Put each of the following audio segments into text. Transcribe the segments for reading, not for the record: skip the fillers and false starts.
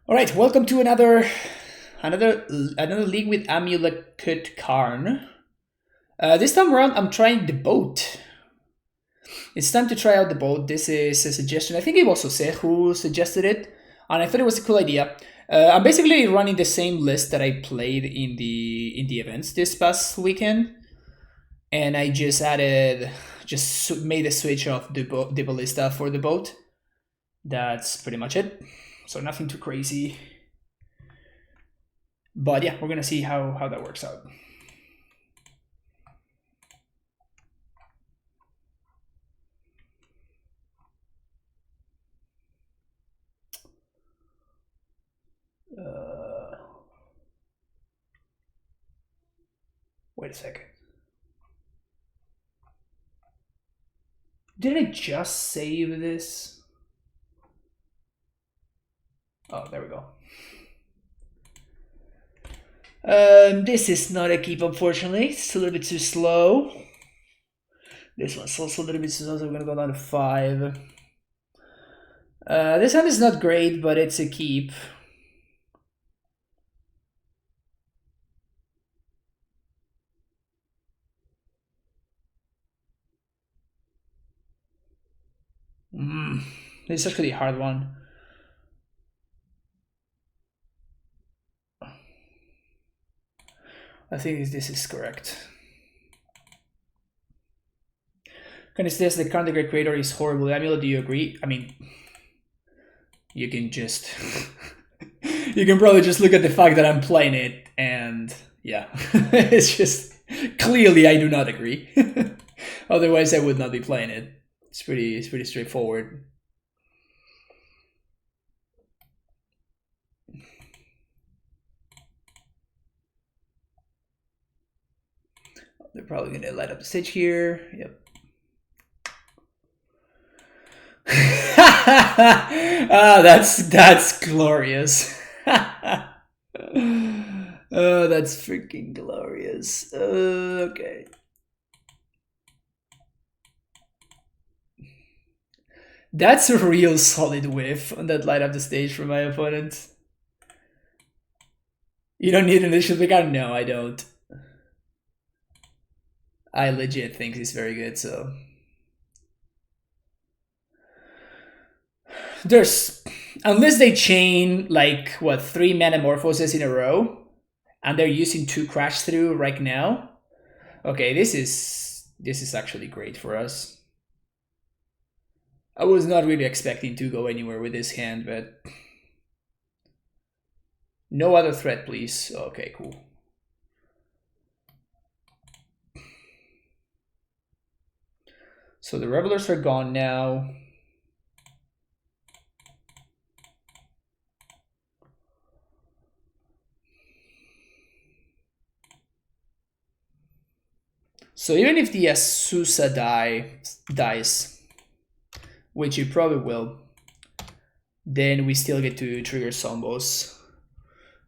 All right, welcome to another league with Amulet Karn. This time around, I'm trying the boat. It's time to try out the boat. This is a suggestion. I think it was Jose who suggested it, and I thought it was a cool idea. I'm basically running the same list that I played in the events this past weekend, and I just made a switch of the ballista for the boat. That's pretty much it. So nothing too crazy. But yeah, we're gonna see how that works out. Wait a second. Did I just save this? Oh, there we go. This is not a keep, unfortunately. It's a little bit too slow. This one's also a little bit too slow, so we're gonna go down to 5. This hand is not great, but it's a keep. This is actually a hard one. I think this is correct. Can it says the Karn the Great Creator is horrible. Amulet, do you agree? I mean, you can just you can probably just look at the fact that I'm playing it, and yeah, it's just clearly I do not agree. Otherwise, I would not be playing it. It's pretty straightforward. They're probably gonna light up the stage here. Yep. That's glorious. Oh, that's freaking glorious. Okay. That's a real solid whiff on that light up the stage for my opponent. You don't need an initial pick out? No, I don't. I legit think he's very good, so. There's, unless they chain like what 3 Metamorphoses in a row, and they're using 2 Crash Through right now. Okay, this is actually great for us. I was not really expecting to go anywhere with this hand, but no other threat, please. Okay, cool. So the Revelers are gone now. So even if the Azusa dies, which it probably will, then we still get to trigger Sombos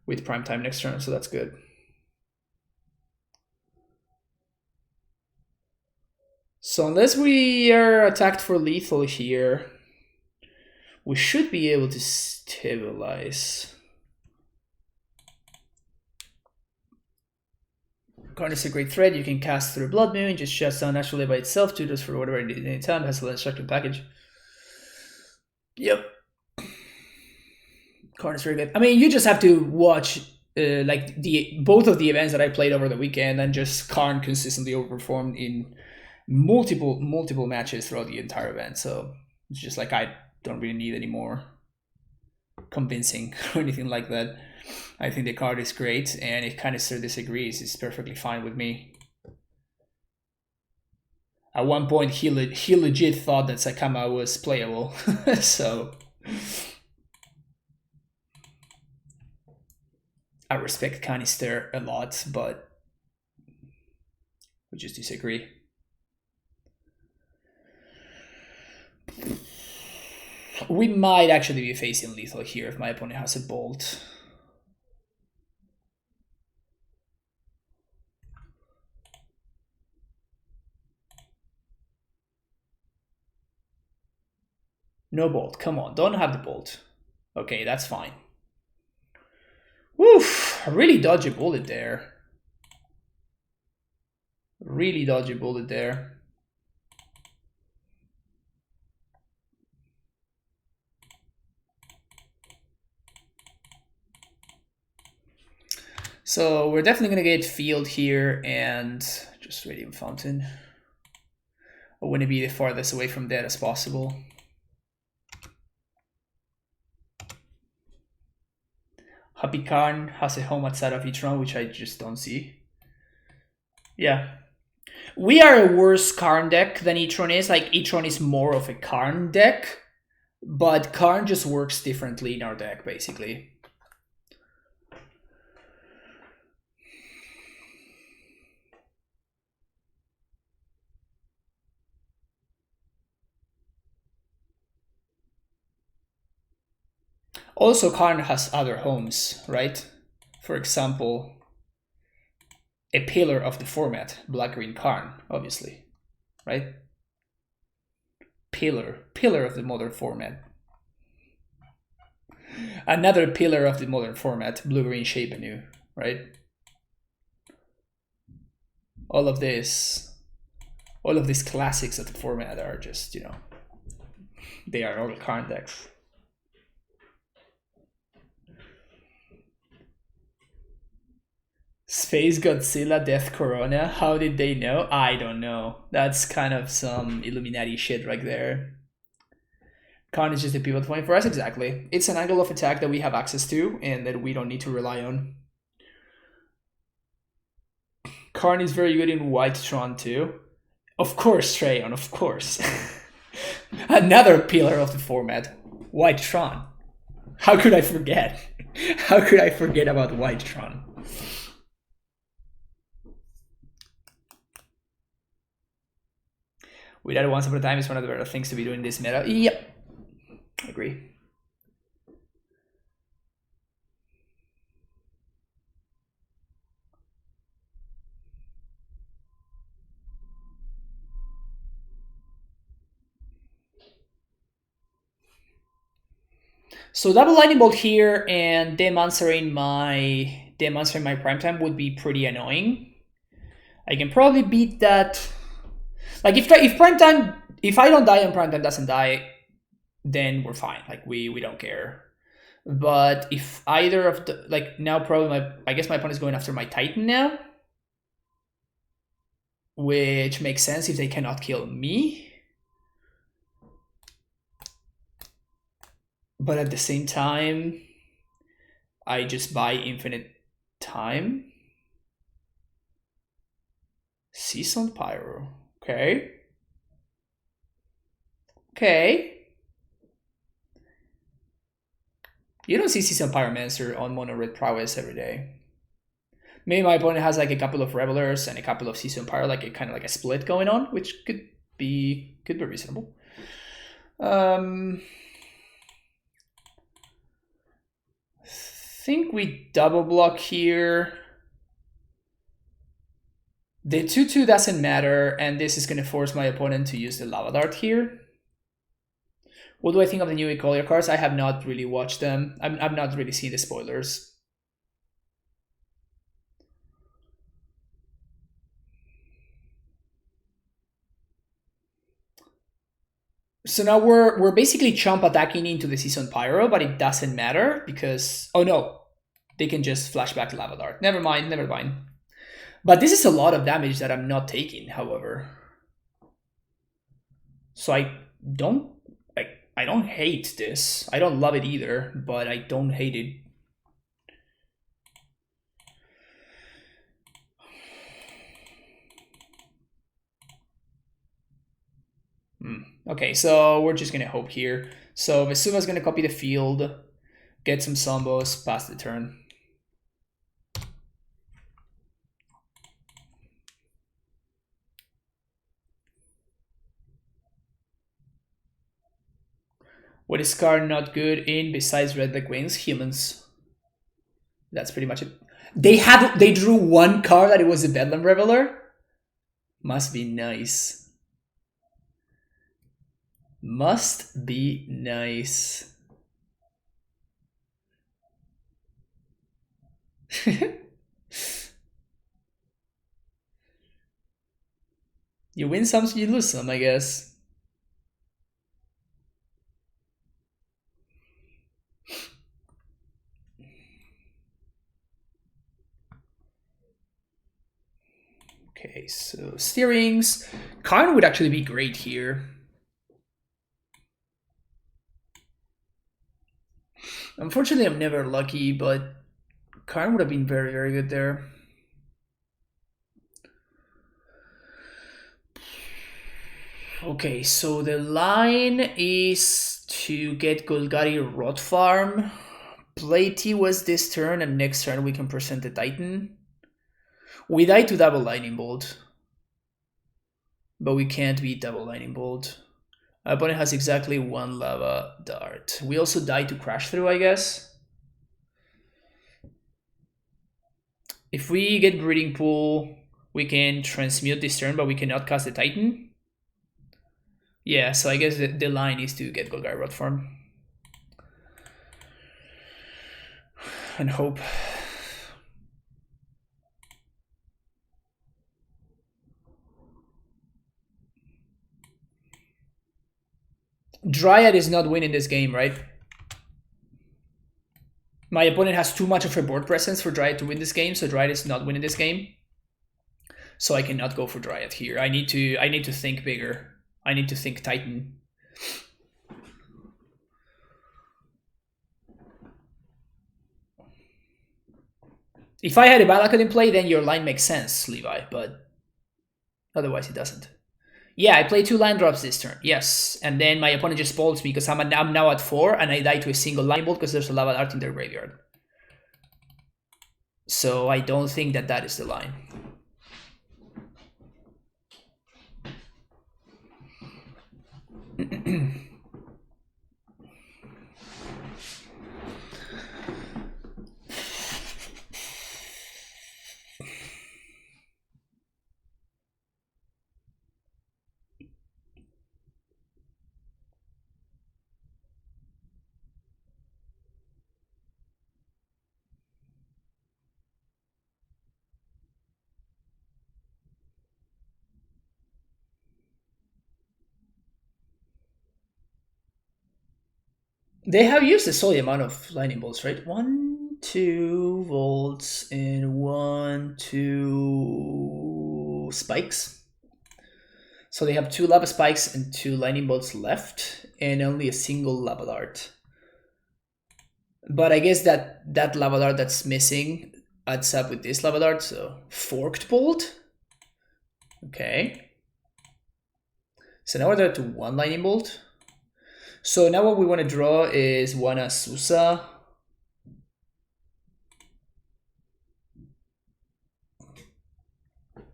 with prime time next turn, so that's good. So unless we are attacked for lethal here, we should be able to stabilize. Karn is a great threat. You can cast through Blood Moon, just shuts down naturally by itself, 2 does for whatever any time, has a instructive package. Yep. Karn is very good. I mean, you just have to watch like both of the events that I played over the weekend, and just Karn consistently overperformed in multiple matches throughout the entire event. So it's just like I don't really need any more convincing or anything like that. I think the card is great, and if Canister disagrees, it's perfectly fine with me. At one point, he legit thought that Sakama was playable, so I respect Canister a lot, but we just disagree. We might actually be facing lethal here if my opponent has a bolt. No bolt. Come on, don't have the bolt. Okay, that's fine. Oof, really dodgy bullet there. Really dodgy bullet there. So we're definitely gonna get field here and just Radiant Fountain. I want to be the farthest away from that as possible. Happy Karn has a home outside of Etron, which I just don't see. Yeah. We are a worse Karn deck than Etron is. Like, Etron is more of a Karn deck, but Karn just works differently in our deck, basically. Also, Karn has other homes, right? For example, a pillar of the format, Black-Green Karn, obviously, right? Pillar of the modern format. Another pillar of the modern format, Blue-Green Shape Anew, right? All of these classics of the format are just, you know, they are all Karn decks. Space Godzilla, Death Corona. How did they know? I don't know. That's kind of some Illuminati shit right there. Karn is just a pivot point for us, exactly. It's an angle of attack that we have access to and that we don't need to rely on. Karn is very good in White Tron too. Of course, Trayon, of course. Another pillar of the format, White Tron. How could I forget? How could I forget about White Tron? Without Once Upon a Time is one of the better things to be doing this meta. Yep. I agree. So double lightning bolt here and them answering my primetime would be pretty annoying. I can probably beat that. Like if primetime, if I don't die and primetime doesn't die, then we're fine. Like we don't care. But if either of the, like, now probably I guess my opponent is going after my Titan now, which makes sense if they cannot kill me. But at the same time, I just buy infinite time. Seasoned Pyro. Okay. Okay. You don't see Seasoned Pyromancer on Mono Red Prowess every day. Maybe my opponent has like a couple of Revelers and a couple of Seasoned Pyro, like a kind of like a split going on, which could be reasonable. Think we double block here. The 2/2 doesn't matter, and this is going to force my opponent to use the Lava Dart here. What do I think of the new Ecolier cards? I have not really watched them. I've not really seen the spoilers. So now we're basically chump attacking into the Seasoned Pyro, but it doesn't matter because, oh no, they can just flashback Lava Dart. Never mind, never mind. But this is a lot of damage that I'm not taking, however. So I don't hate this. I don't love it either, but I don't hate it. Okay, so we're just gonna hope here. So Vesuva's gonna copy the field, get some Sombos, pass the turn. What is Karn not good in besides Red Black Wings? Humans. That's pretty much it. They drew one card that it was a Bedlam Reveler. Must be nice. Must be nice. You win some, you lose some, I guess. Okay, so steerings. Karn would actually be great here. Unfortunately, I'm never lucky, but Karn would have been very, very good there. Okay, so the line is to get Golgari Rot Farm. Play T-West this turn, and next turn we can present the Titan. We die to double Lightning Bolt, but we can't beat double Lightning Bolt. Our opponent has exactly one Lava Dart. We also die to Crash Through, I guess. If we get Breeding Pool, we can transmute this turn, but we cannot cast the Titan. Yeah, so I guess the line is to get Golgari Rot Farm. And hope. Dryad is not winning this game, right? My opponent has too much of a board presence for Dryad to win this game, so Dryad is not winning this game. So I cannot go for Dryad here. I need to think bigger. I need to think Titan. If I had a Valakut in play, then your line makes sense, Levi, but otherwise it doesn't. Yeah, I play 2 land drops this turn, yes. And then my opponent just bolts me because I'm now at 4 and I die to a single line bolt because there's a Lava Dart in their graveyard. So I don't think that is the line. They have used a solid amount of lightning bolts, right? 1, 2 volts and 1, 2 spikes. So they have 2 lava spikes and 2 lightning bolts left, and only a single lava dart. But I guess that lava dart that's missing adds up with this lava dart, so forked bolt. Okay. So now we're down to 1 lightning bolt. So now what we want to draw is one Azusa.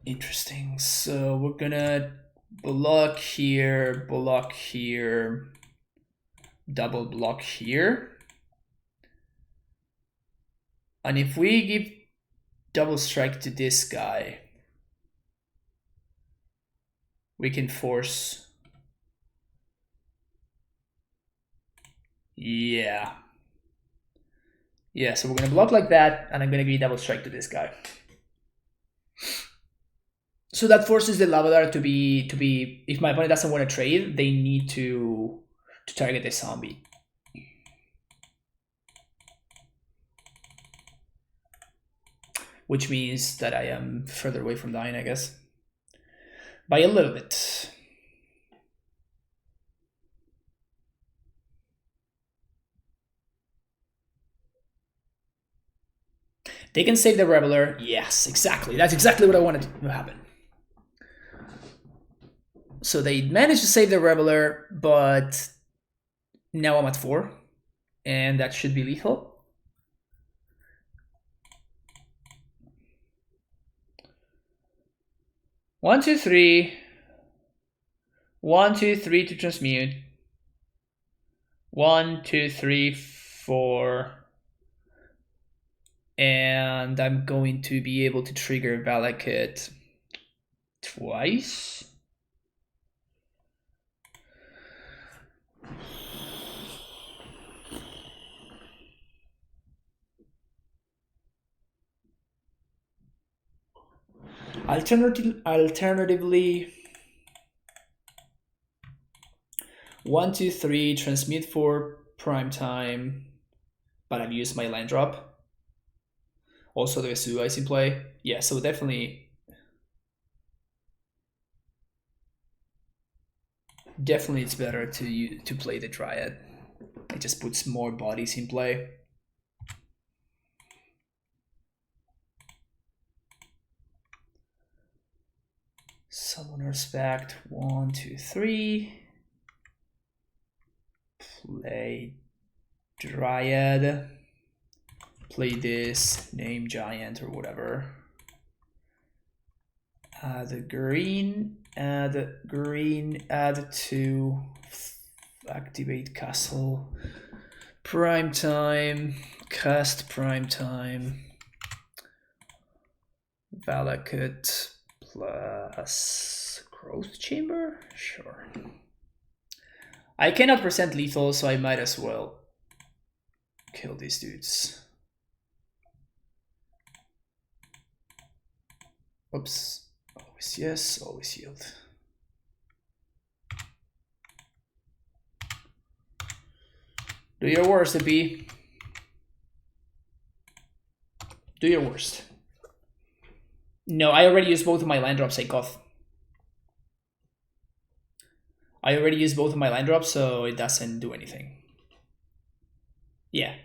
Interesting. So we're gonna block here, double block here. And if we give double strike to this guy, we can force. Yeah. Yeah, so we're gonna block like that, and I'm gonna give double strike to this guy. So that forces the Lava Dart to be if my opponent doesn't want to trade, they need to target the zombie. Which means that I am further away from dying, I guess. By a little bit. They can save the Reveler. Yes, exactly. That's exactly what I wanted to happen. So they managed to save the Reveler, but now I'm at 4. And that should be lethal. One, two, three. 1, 2, 3 to transmute. 1, 2, 3, 4. And I'm going to be able to trigger Valakut twice. Alternatively, 1, 2, 3, transmute for prime time, but I've used my land drop. Also, the Vesuva is in play. Yeah, so definitely it's better to play the Dryad. It just puts more bodies in play. Summoner's Pact, 1, 2, 3. Play Dryad. Play this, name Giant or whatever. Add green, add 2. Activate Castle. Prime time, cast prime time. Valakut plus Growth Chamber? Sure. I cannot present lethal, so I might as well kill these dudes. Oops. Always yes, always yield. Do your worst, B. Do your worst. No, I already used both of my land drops, Akoth. I already used both of my land drops, so it doesn't do anything. Yeah.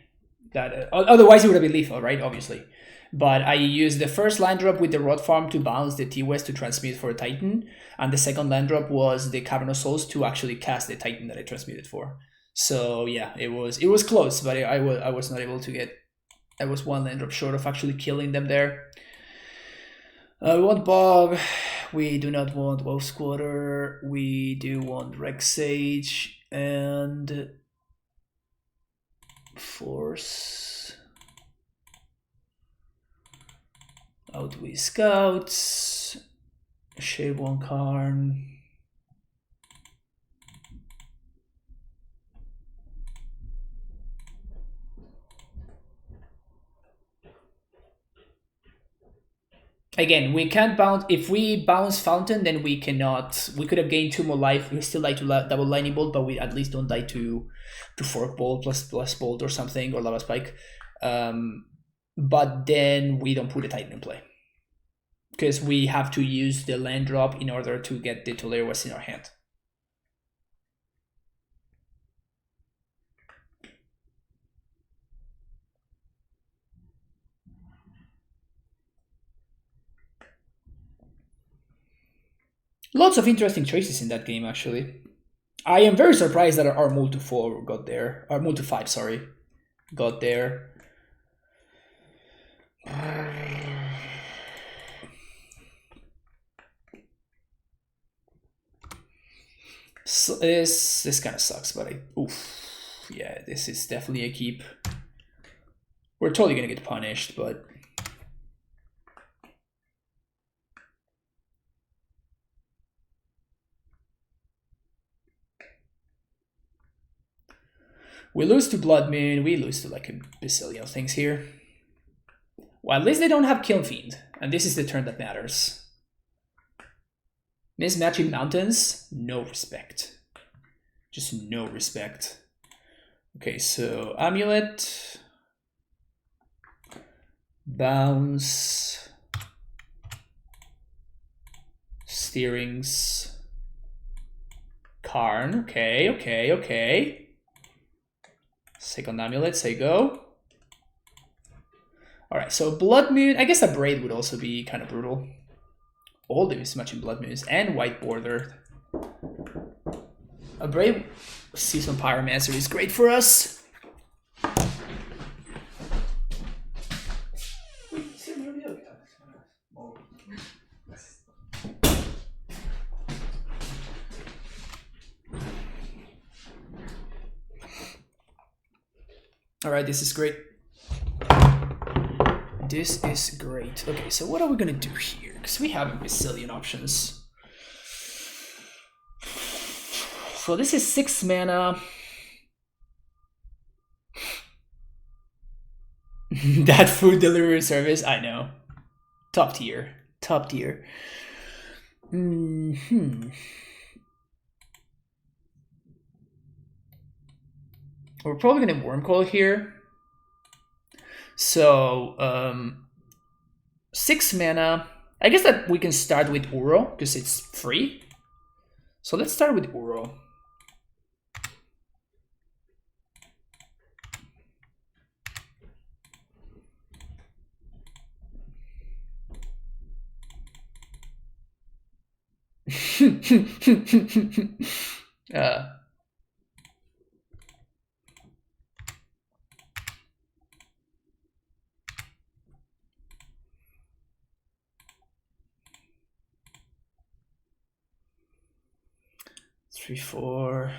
That, otherwise, it would have been lethal, right? Obviously. But I used the first land drop with the Rod Farm to bounce the T-West to transmute for a Titan, and the second land drop was the Cavern of Souls to actually cast the Titan that I transmuted for. So yeah, it was close, but I was not able to get. I was one land drop short of actually killing them there. We want Bog. We do not want Wolf Squatter. We do want Rex Sage and Force. Outway Scouts. Shave one Karn. Again, we can't bounce. If we bounce Fountain, then we cannot. We could have gained 2 more life. We still die to double Lightning Bolt, but we at least don't die to Fork Bolt plus Bolt or something, or Lava Spike. But then we don't put a Titan in play, because we have to use the land drop in order to get the Tolero in our hand. Lots of interesting choices in that game, actually. I am very surprised that our Mul to 4 got there. Our Mul to 5, sorry, got there. So this kind of sucks, but yeah, this is definitely a keep. We're totally gonna get punished, but we lose to Blood Moon. We lose to like a bazillion things here. Well, at least they don't have Kiln Fiend, and this is the turn that matters. Mismatching Mountains, no respect. Just no respect. Okay, so Amulet, Bounce, Steerings, Karn. Okay. Second Amulet, say go. Alright, so Blood Moon. I guess a Braid would also be kind of brutal. All the mismatching Blood Moons and White Border. A Brave Season Pyromancer is great for us. Alright, this is great. This is great. Okay, so what are we gonna do here? Because we have a bazillion options. So this is 6 mana. That food delivery service, I know. Top tier. top tier. We're probably gonna Wormcoil here. So 6 mana. I guess that we can start with Uro because it's free. So let's start with Uro. uh, 3, 4.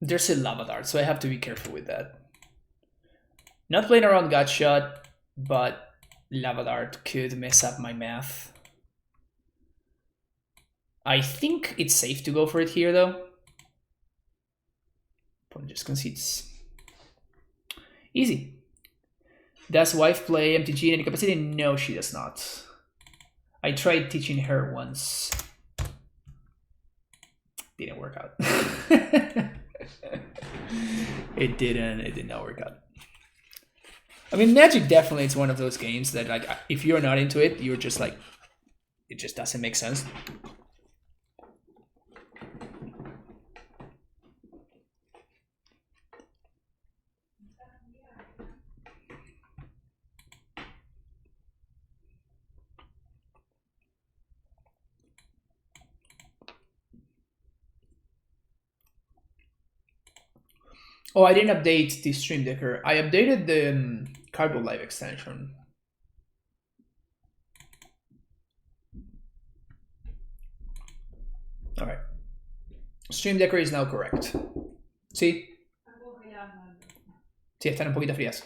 There's a Lava Dart, so I have to be careful with that. Not playing around Gutshot, but Lava Dart could mess up my math. I think it's safe to go for it here, though. Opponent just concedes. Easy. Does wife play MTG in any capacity? No, she does not. I tried teaching her once. Didn't work out. It did not work out. I mean, Magic definitely is one of those games that, like, if you're not into it, you're just like, it just doesn't make sense. Oh, I didn't update the Stream Decker. I updated the Cardboard Live extension. All right. Stream Decker is now correct. ¿Sí? Sí, están un poquito frías.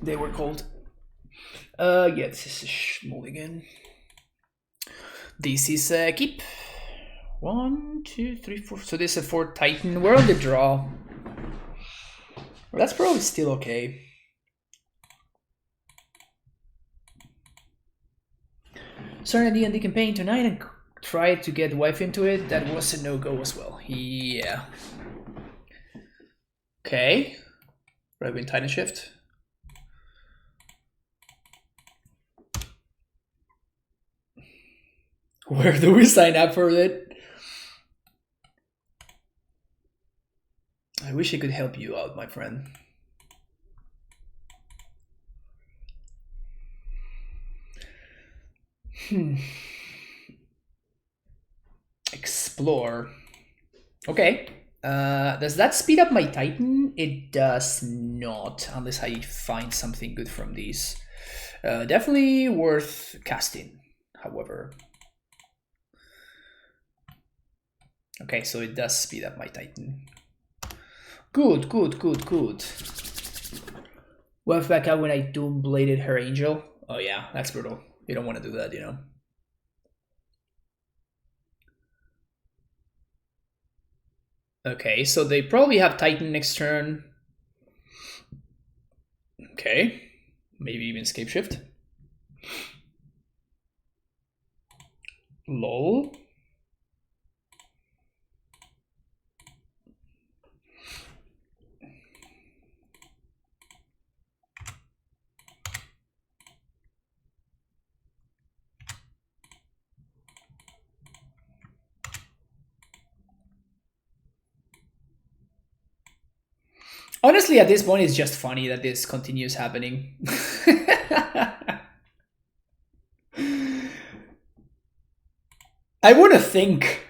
They were cold. Yeah, this is Mulligan. This is keep. 1, 2, 3, 4. So this is a 4 Titan. We're on the draw. Well, that's probably still okay. Started a D&D campaign tonight and tried to get wife into it. That was a no-go as well. Yeah. Okay. Right wing TitanShift. Where do we sign up for it? I wish I could help you out, my friend. Explore. Okay. Does that speed up my Titan? It does not, unless I find something good from these. Definitely worth casting, however. Okay, so it does speed up my Titan. Good, good, good, good. Wife back out when I Doom Bladed her Angel. Oh yeah, that's brutal. You don't want to do that, you know. Okay, so they probably have Titan next turn. Okay, maybe even Scape Shift. Lol. Honestly, at this point, it's just funny that this continues happening. I want to think,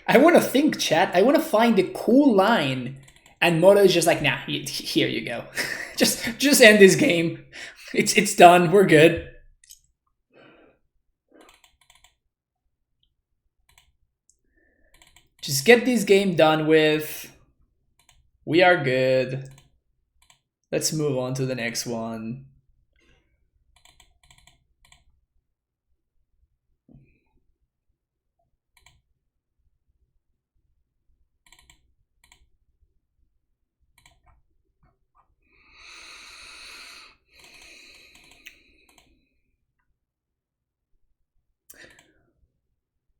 chat. I want to find a cool line. And Moto is just like, nah, here you go. just end this game. It's done. We're good. Just get this game done with. We are good. Let's move on to the next one.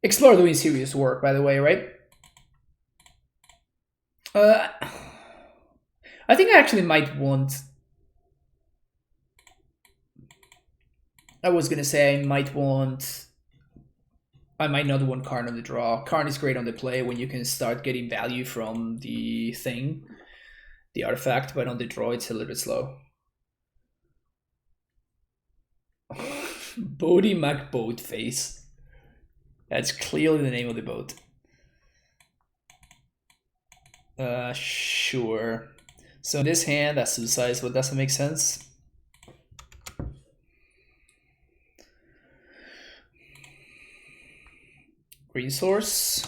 Explorer doing serious work, by the way, right? I think I actually might want... I was gonna say I might want... I might not want Karn on the draw. Karn is great on the play when you can start getting value from the thing, the artifact, but on the draw it's a little bit slow. Bodhi McBoat face. That's clearly the name of the boat. Sure. So in this hand, that's suicide, so it doesn't make sense. Green source.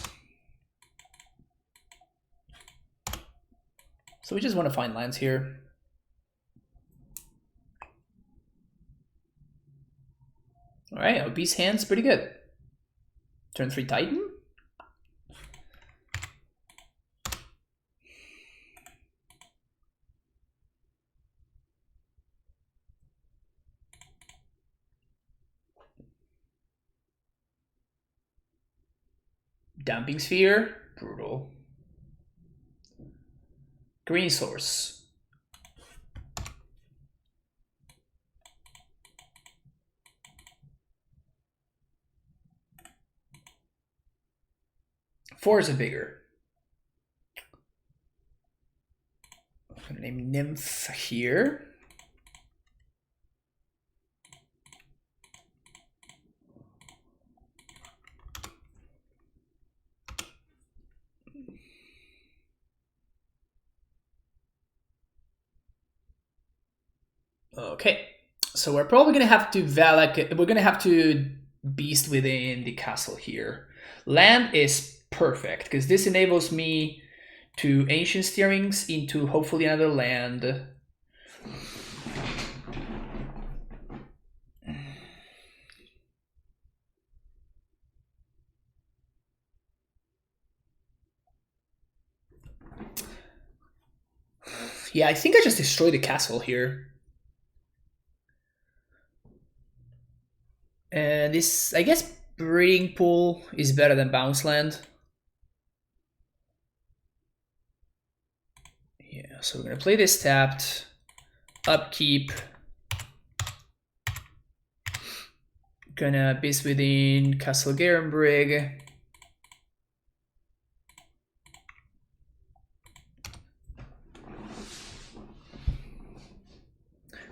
So we just want to find lands here. All right, obese hand's pretty good. Turn 3 Titan. Damping Sphere, brutal. Green source. Four is a bigger. I'm gonna name Nymph here. Okay, so we're probably gonna have to Valak. We're gonna have to Beast within the castle here. Land is perfect because this enables me to Ancient Steerings into hopefully another land. Yeah, I think I just destroyed the castle here. And this, I guess, Breeding Pool is better than Bounce Land. Yeah, so we're gonna play this tapped, upkeep. Gonna Beast within Castle Garenbrig.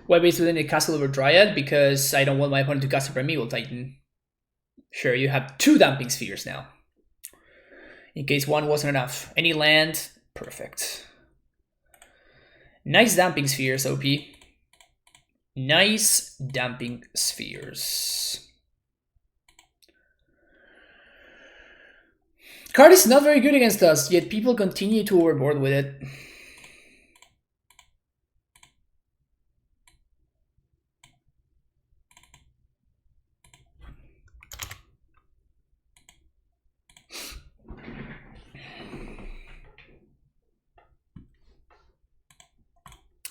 Why Beast within the Castle over Dryad? Because I don't want my opponent to cast a Primeval Titan. Sure, you have 2 Damping Spheres now. In case one wasn't enough. Any land, perfect. Nice Damping Spheres, OP. Nice Damping Spheres. Card is not very good against us, yet people continue to overboard with it.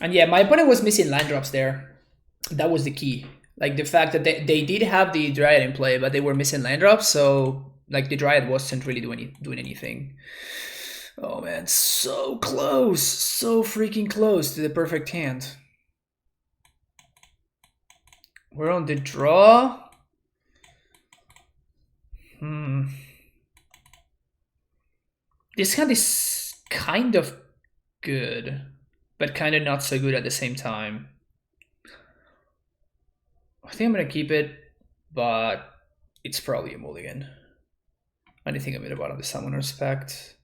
And yeah, my opponent was missing land drops there. That was the key. Like the fact that they did have the Dryad in play, but they were missing land drops, so like the Dryad wasn't really doing anything. Oh man, so close. So freaking close to the perfect hand. We're on the draw. This hand is kind of good, but kind of not so good at the same time. I think I'm gonna keep it, but it's probably a mulligan. Anything a bit about the Summoner Spect.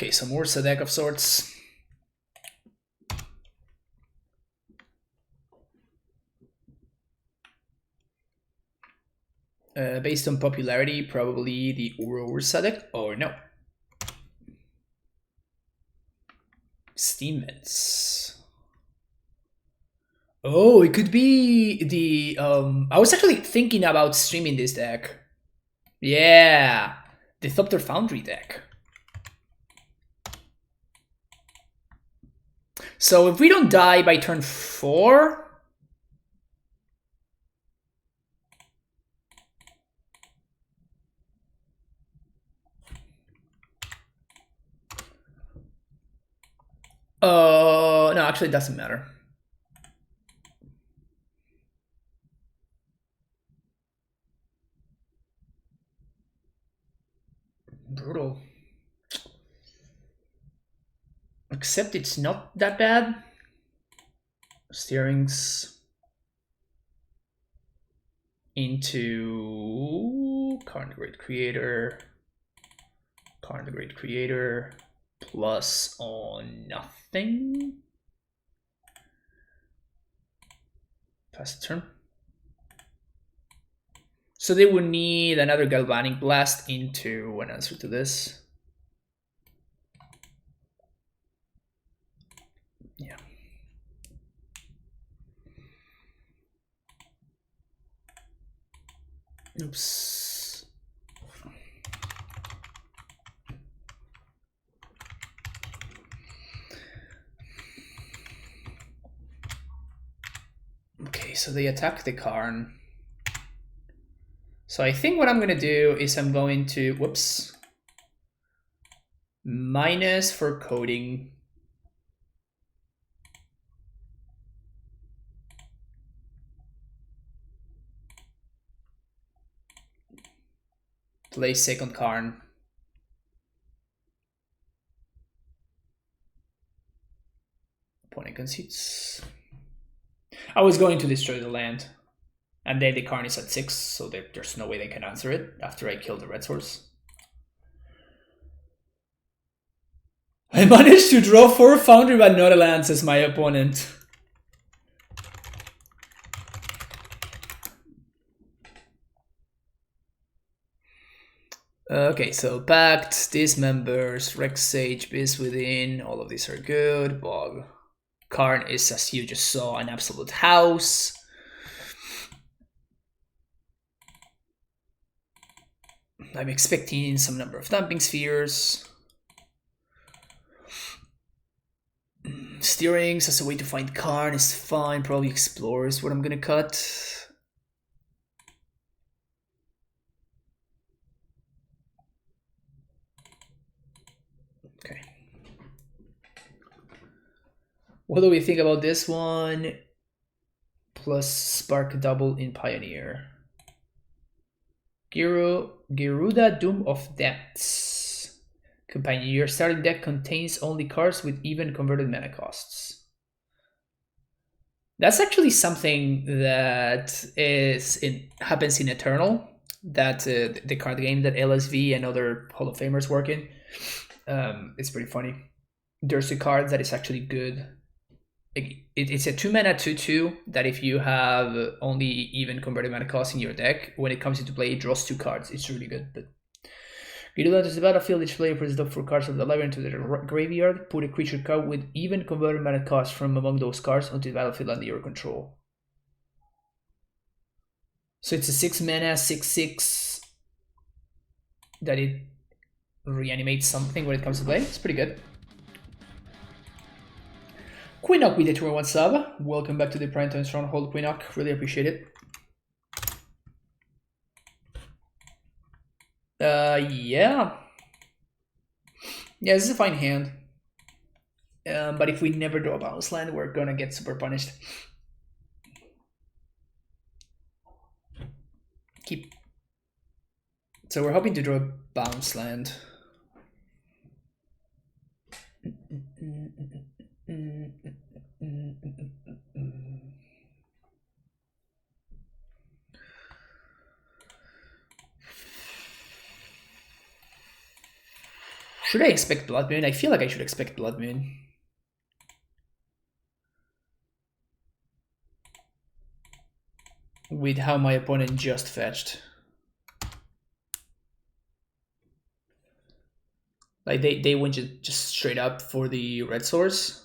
Okay, some Whirza deck of sorts. Based on popularity, probably the Whirza deck, or no. Steam Vents. Oh, it could be the I was actually thinking about streaming this deck. Yeah, the Thopter Foundry deck. So if we don't die by turn 4, no, actually it doesn't matter. Brutal. Except it's not that bad. Steerings into Karn the Great Creator. Karn the Great Creator plus on nothing. Pass the turn. So they would need another Galvanic Blast into an answer to this. Yeah. Oops. Okay, so they attack the Karn. So I think what I'm going to do is I'm going to, whoops, minus for coding. Play second Karn. Opponent concedes. I was going to destroy the land. And then the Karn is at 6, so there's no way they can answer it after I kill the red source. I managed to draw 4 Foundry but not a land, says my opponent. Okay, so Pact, Dismembers, Rex Sage, Beast Within, all of these are good. Bog. Karn is, as you just saw, an absolute house. I'm expecting some number of Dumping Spheres. Steerings as a way to find Karn is fine. Probably Explorer is what I'm gonna cut. Okay. What do we think about this one? Plus Spark double in Pioneer. Geruda Doom of Depths. Companion, your starting deck contains only cards with even converted mana costs. That's actually something that happens in Eternal. That the card game that LSV and other Hall of Famers work in. It's pretty funny. There's a card that is actually good. It's a 2-mana 2/2 that if you have only even converted mana cost in your deck, when it comes into play, it draws 2 cards. It's really good. But you do enters the battlefield, each player puts the top 4 cards of the library into their graveyard. Put a creature card with even converted mana cost from among those cards onto the battlefield under your control. So it's a 6-mana 6/6 that it reanimates something when it comes to play. It's pretty good. Quinoc with the 2-1 sub. Welcome back to the Primetime Stronghold, Quinoc. Really appreciate it. Yeah. Yeah, this is a fine hand. But if we never draw a bounce land, we're gonna get super punished. So we're hoping to draw a bounce land. Should I expect Blood Moon? I feel like I should expect Blood Moon. With how my opponent just fetched. Like they went just straight up for the red source.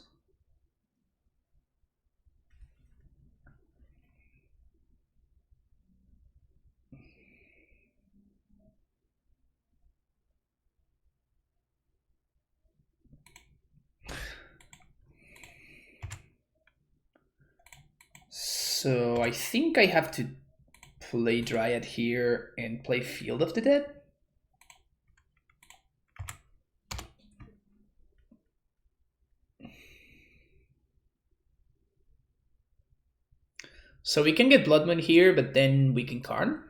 So I think I have to play Dryad here and play Field of the Dead. So we can get Blood Moon here, but then we can Karn.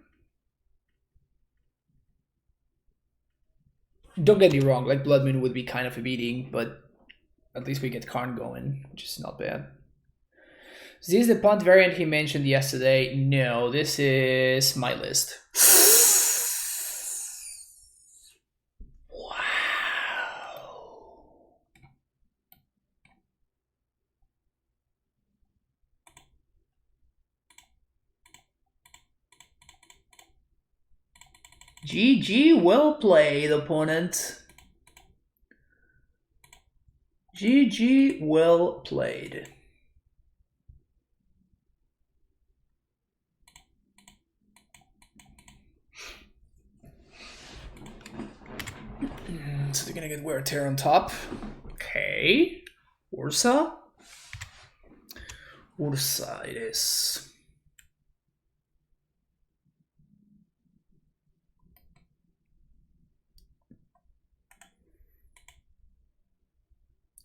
Don't get me wrong, like Blood Moon would be kind of a beating, but at least we get Karn going, which is not bad. Is this the punt variant he mentioned yesterday? No, this is my list. Wow. GG, well played, opponent. GG, well played. So they're gonna get Wear Tear on top. Okay. Whirza. Whirza it is.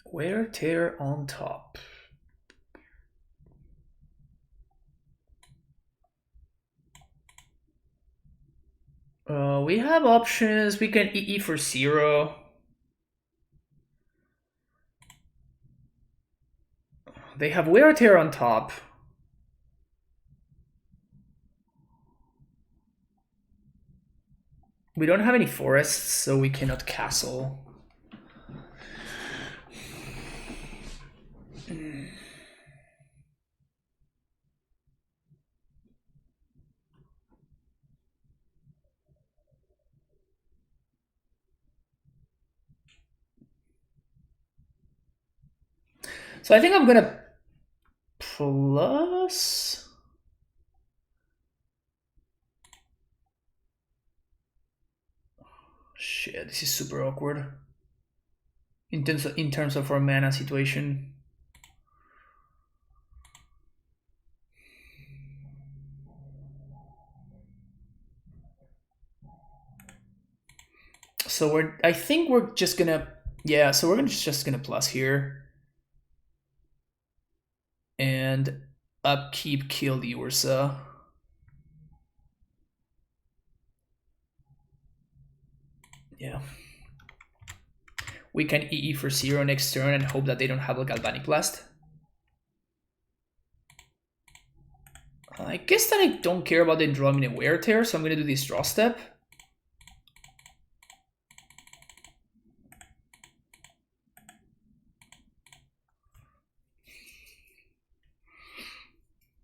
Wear Tear on top. We have options. We can EE for 0. They have Wear Tear on top. We don't have any forests, so we cannot castle. So I think I'm gonna plus. Shit, this is super awkward. In terms of our mana situation. So I think we're just gonna, yeah, so we're just gonna plus here. And upkeep kill the Whirza. Yeah. We can EE for 0 next turn and hope that they don't have a Galvanic Blast. I guess that I don't care about the drawing in a Wear Tear, so I'm gonna do this draw step.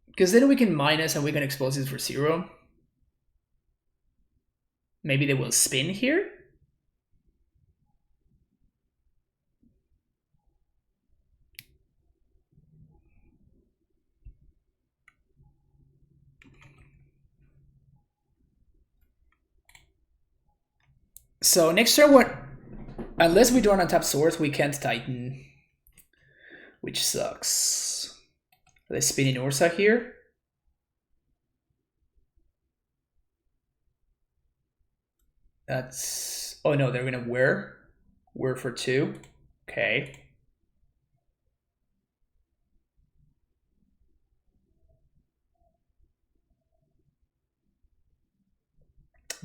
Because then we can minus and we can expose this for 0. Maybe they will spin here. So next turn, unless we draw an untapped source, we can't Titan, which sucks. Let's spin in Ursa here. That's, oh no, they're gonna wear for 2. Okay.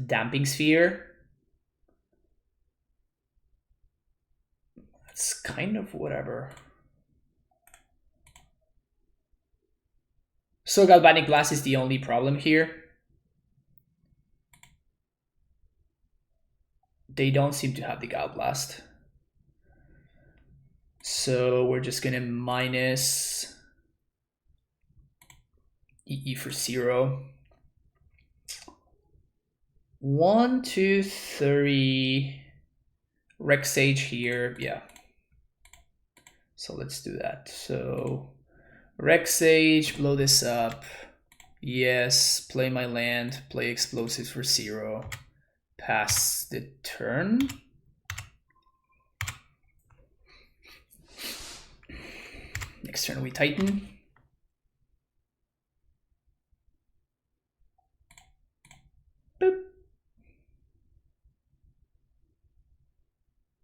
Damping Sphere. That's kind of whatever. So Galvanic Blast is the only problem here. They don't seem to have the Gal Blast. So we're just gonna minus EE for 0. 1, 2, 3. Rexage here, yeah. So let's do that. So Rexage, blow this up. Yes, play my land, play explosives for 0. Pass the turn. Next turn we Titan. Boop.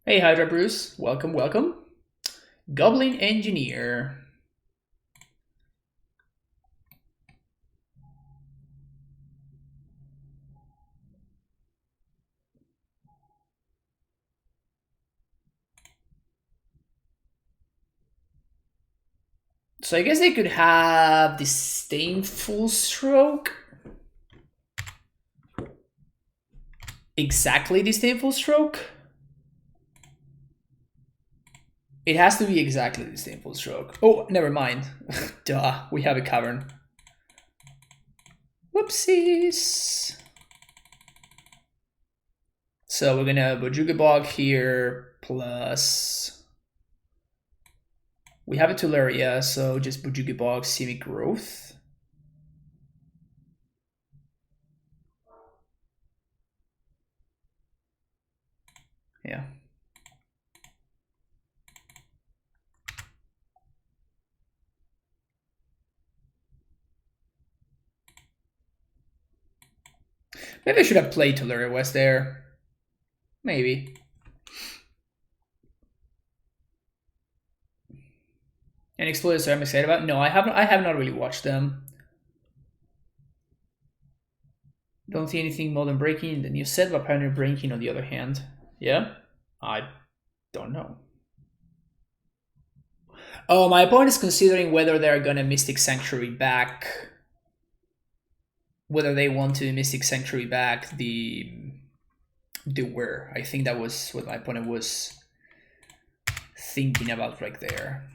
Hey Hydra Bruce, welcome, welcome. Goblin Engineer. So I guess they could have Disdainful Stroke. Exactly Disdainful Stroke? It has to be exactly Disdainful Stroke. Oh, never mind. Duh, we have a Cavern. Whoopsies. So we're gonna Bojuga Bog here, plus... We have a Tularia, so just Bojuga Bog, Simic Growth. Yeah. Maybe I should have played Tularia West there. Maybe. Any Exploders I'm excited about? No, I have not really watched them. Don't see anything modern breaking in the new set, but Pioneer breaking on the other hand. Yeah? I don't know. Oh, my opponent is considering whether they're gonna Mystic Sanctuary back. Whether they want to Mystic Sanctuary back the Whir. I think that was what my opponent was thinking about right there.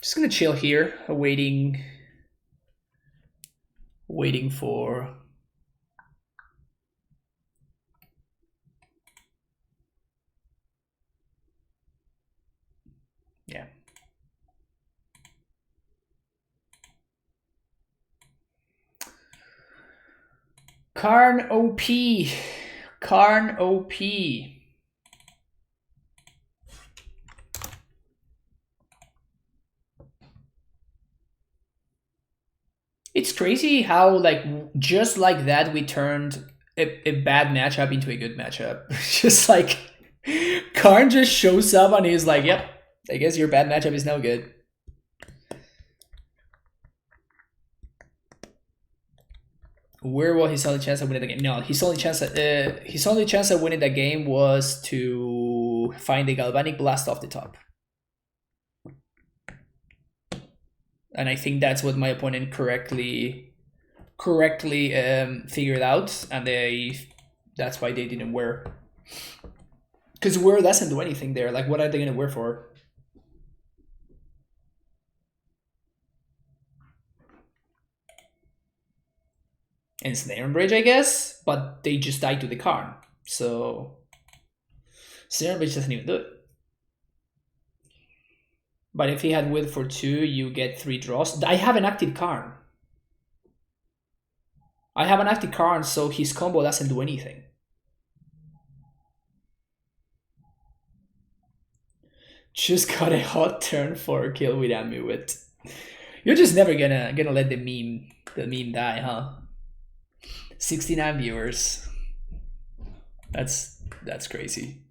Just gonna chill here, waiting for yeah. Karn OP. Karn OP. It's crazy how, like, just like that, we turned a bad matchup into a good matchup. Just like, Karn just shows up and he's like, yep, I guess your bad matchup is now good. Where was his only chance of winning the game? No, his only chance of winning the game was to find the Galvanic Blast off the top. And I think that's what my opponent correctly figured out, and that's why they didn't wear. Because Whir doesn't do anything there. Like, what are they gonna wear for? And Snare and Bridge, I guess, but they just died to the Karn, so Snare and Bridge doesn't even do it. But if he had Width for 2, you get 3 draws. I have an active Karn. So his combo doesn't do anything. Just got a hot turn for kill with Amulet. You're just never gonna let the meme die, huh? 69 viewers. That's crazy.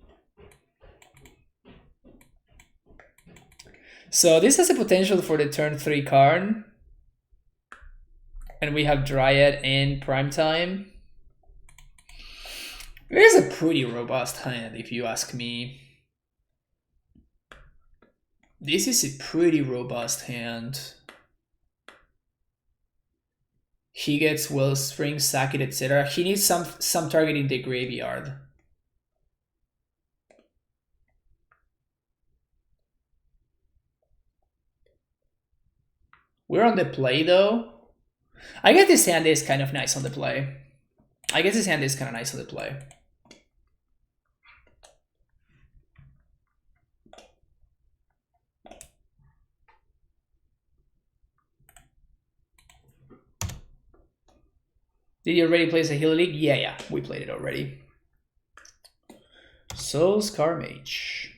So this has a potential for the turn 3 Karn. And we have Dryad in Primetime. It is a pretty robust hand, if you ask me. This is a pretty robust hand. He gets Wellspring, sack it, etc. He needs some target in the graveyard. We're on the play though. I guess this hand is kind of nice on the play. Did you already play a Healer League? Yeah, we played it already. So Scar Mage.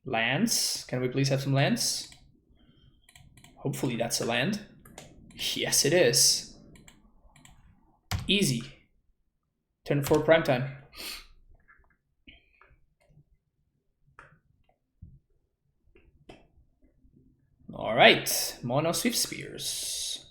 Lands. Can we please have some lands? Hopefully that's a land. Yes, it is. Easy. Turn 4 prime time. All right, Mono Swift Spears.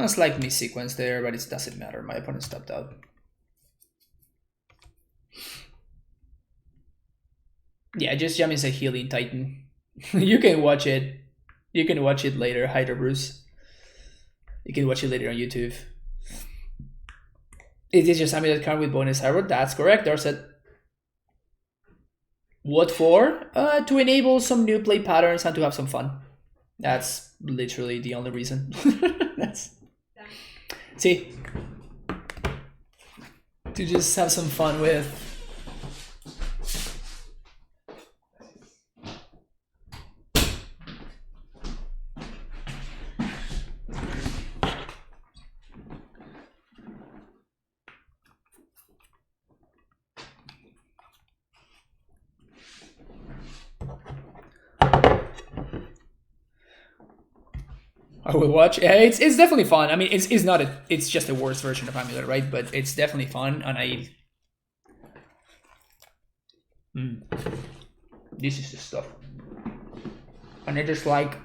Slight miss sequence there, but it doesn't matter. My opponent stopped out. Yeah, just jump is a healing Titan. You can watch it. You can watch it later, Hydra Bruce. You can watch it later on YouTube. It is just Amulet Karn with bonus hero. That's correct, Dorset. What for? To enable some new play patterns and to have some fun. That's literally the only reason. That's see, to just have some fun with. I will watch. Yeah, it's definitely fun. I mean, it's not a. It's just a worse version of Amulet, right? But it's definitely fun, and I. This is the stuff, and I just like.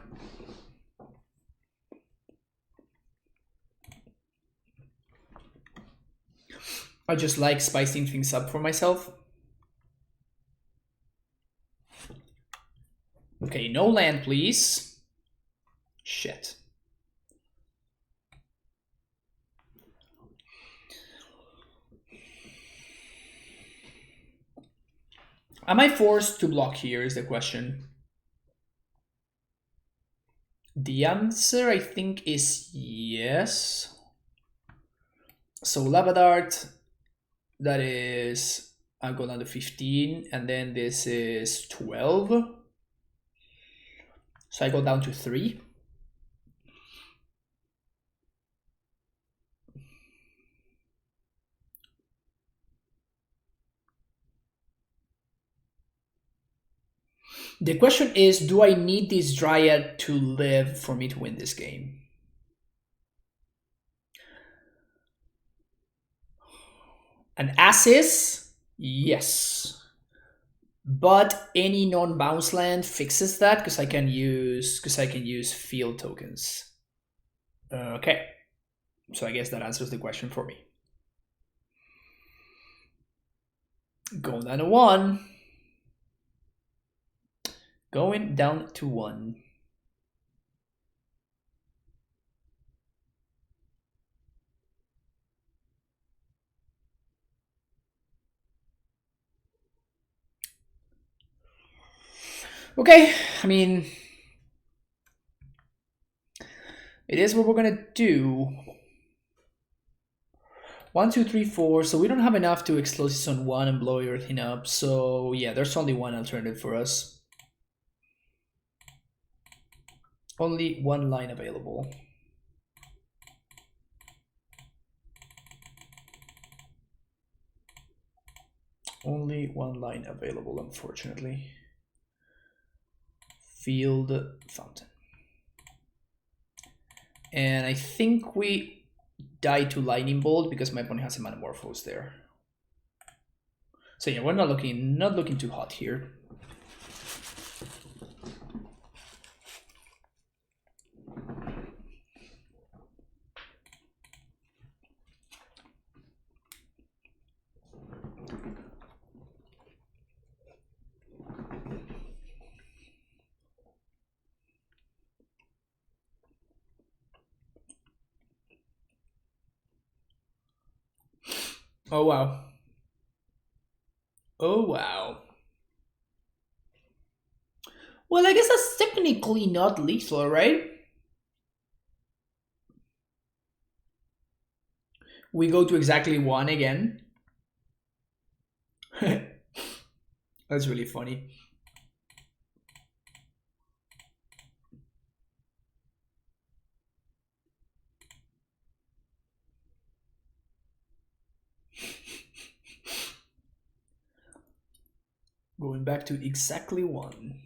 I just like spicing things up for myself. Okay, no land, please. Shit. Am I forced to block here is the question. The answer, I think, is yes. So Lava Dart, that is, I'll go down to 15, and then this is 12. So I go down to 3. The question is, do I need this Dryad to live for me to win this game? An Assist? Yes. But any non-bounce land fixes that because I can use field tokens. Okay. So I guess that answers the question for me. Going down to 1. Going down to 1. Okay, I mean, it is what we're gonna do. 1, 2, 3, 4. So we don't have enough to Explosives on 1 and blow everything up. So yeah, there's only one alternative for us. Only one line available. Only one line available, unfortunately. Field Fountain. And I think we die to Lightning Bolt because my opponent has a Manamorphose there. So yeah, we're not looking too hot here. Oh wow. Oh wow. Well, I guess that's technically not lethal, right? We go to exactly 1 again. That's really funny. Going back to exactly 1.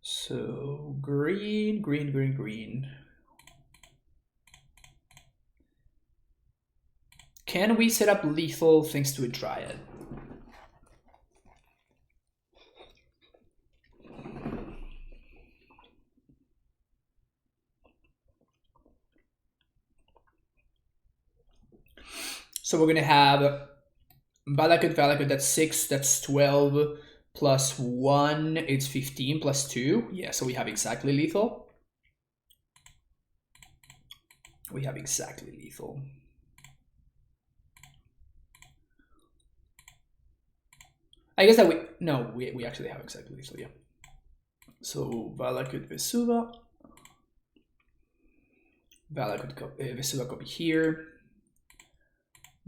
So green, green, green, green. Can we set up lethal thanks to a Dryad? So we're gonna have Valakut, Valakut, that's 6, that's 12, plus 1, it's 15, plus 2. Yeah, so we have exactly lethal. We have exactly lethal. I guess that we actually have exactly lethal, yeah. So Valakut, Vesuva. Valakut, Vesuva copy here.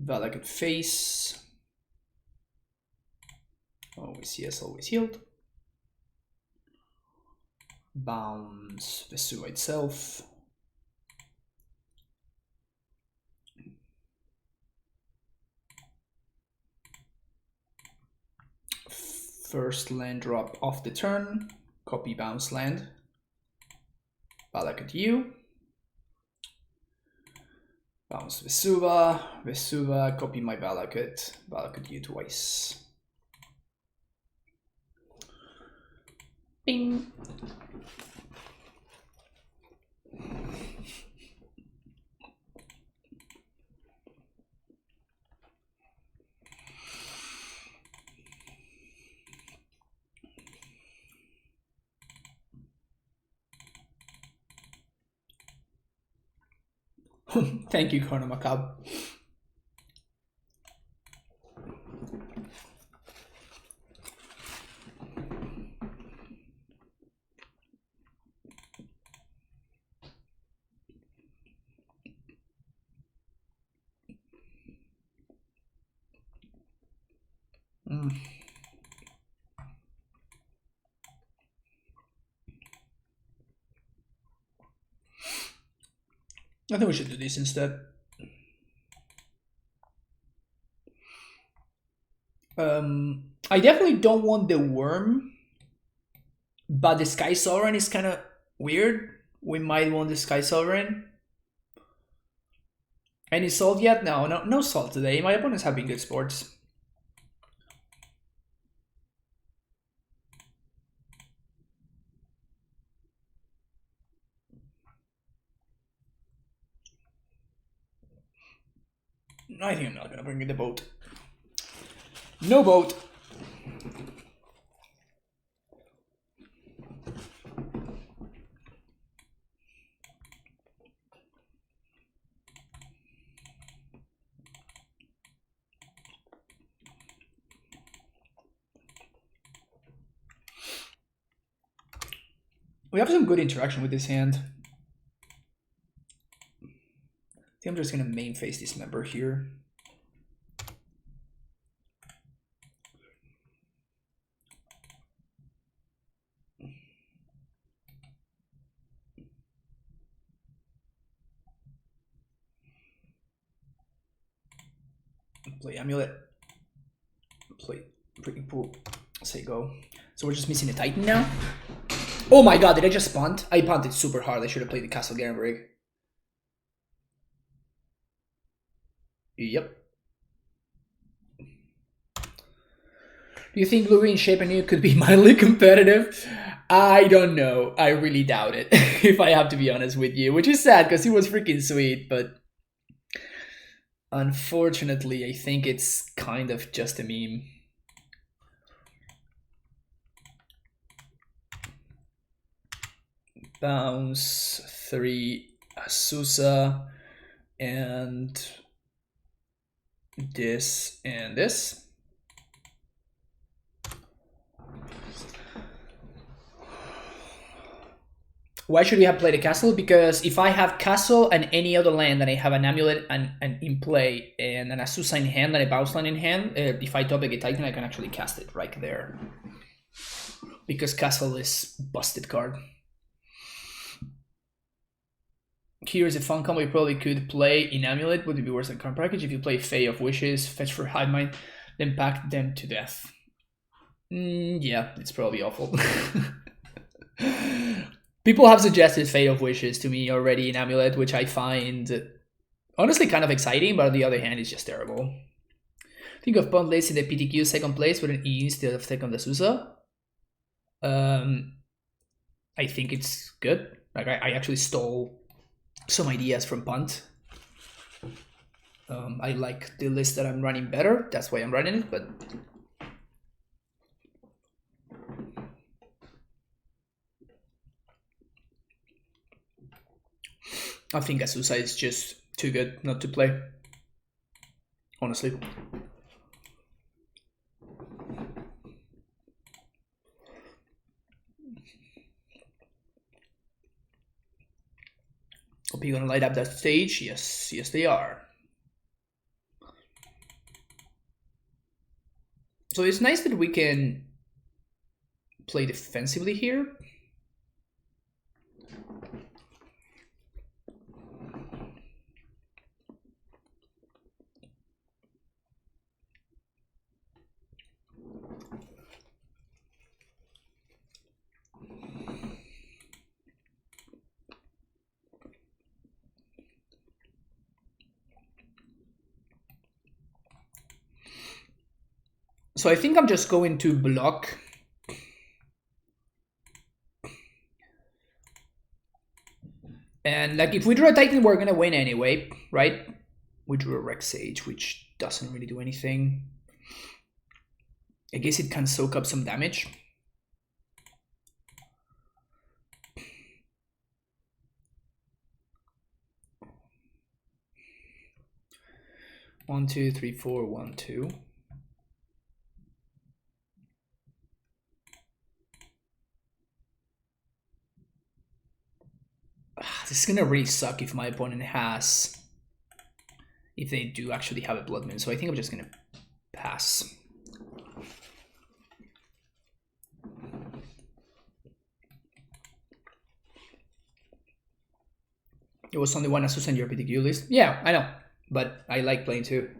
Valakut face. Always yes, always healed. Bounce Vesuva itself. First land drop off the turn. Copy bounce land. Valakut you. Bounce Vesuva. Vesuva, copy my Valakut. Valakut you twice. Bing. Thank you, Karnmulet. I think we should do this instead. I definitely don't want the worm, but the Skysovereign is kind of weird. We might want the Skysovereign. Any salt yet? No salt today. My opponents have been good sports. I think I'm not gonna bring in the boat. No boat. We have some good interaction with this hand. I think I'm just gonna main face this member here. Play Amulet. Play Breaking Pool. Say go. So we're just missing a Titan now. Oh my god, did I just punt? I punted super hard. I should have played the Castle Garenberg. Yep. Do you think Blue-Green Shape and You could be mildly competitive? I don't know. I really doubt it, if I have to be honest with you. Which is sad, because he was freaking sweet, but unfortunately, I think it's kind of just a meme. Bounce, 3 Asusa, and this and this. Why should we have played a castle? Because if I have castle and any other land, and I have an amulet and in play, and an Azusa in hand and a Bounce land in hand, if I top a Titan, I can actually cast it right there. Because castle is busted card. Here's a fun combo you probably could play in amulet. Would it be worse than Karn package if you play Fae of Wishes, fetch for Hive Mind, then pack them to death? Yeah, it's probably awful. People have suggested Fate of Wishes to me already in Amulet, which I find honestly kind of exciting, but on the other hand, it's just terrible. Think of Pond Lace in the PTQ second place with an E instead of second Azusa. I think it's good. Like I actually stole some ideas from Punt. I like the list that I'm running better. That's why I'm running it, but I think Azusa is just too good not to play, honestly. Hope you're gonna light up that stage. Yes, yes they are. So it's nice that we can play defensively here. So I think I'm just going to block. And like if we draw a Titan, we're gonna win anyway, right? We drew a Rex Sage, which doesn't really do anything. I guess it can soak up some damage. One, two, three, four, 1, 2. This is gonna really suck if my opponent has, if they do actually have a Blood Moon. So I think I'm just gonna pass. It was only one Azusa in your PTQ list. Yeah, I know, but I like playing too.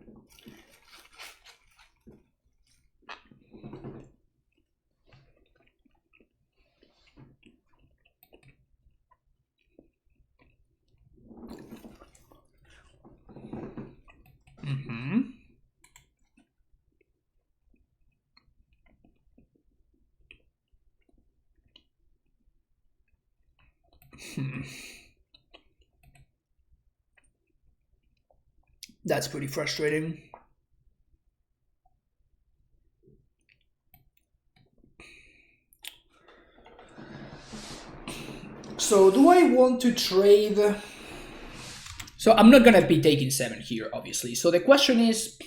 That's pretty frustrating. So do I want to trade? So I'm not gonna be taking 7 here, obviously. So the question is,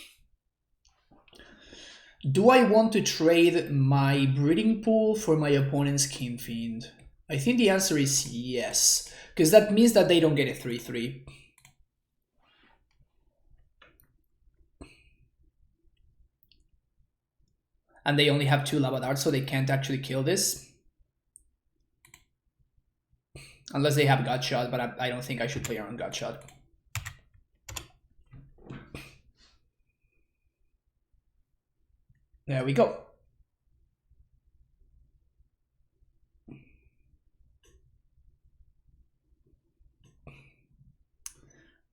do I want to trade my breeding pool for my opponent's King Fiend? I think the answer is yes, because that means that they don't get a 3/3. And they only have 2 Lava Darts, so they can't actually kill this. Unless they have Gutshot, but I don't think I should play around Gutshot. There we go.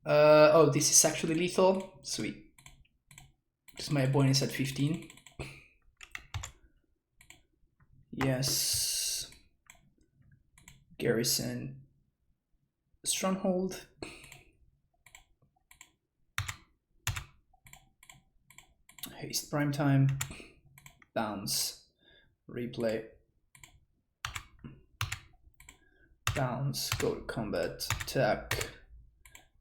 Oh, this is actually lethal. Sweet. Because my opponent is at 15. Yes. Garrison. Stronghold. Haste Primetime. Bounce. Replay. Bounce. Go to combat. Attack.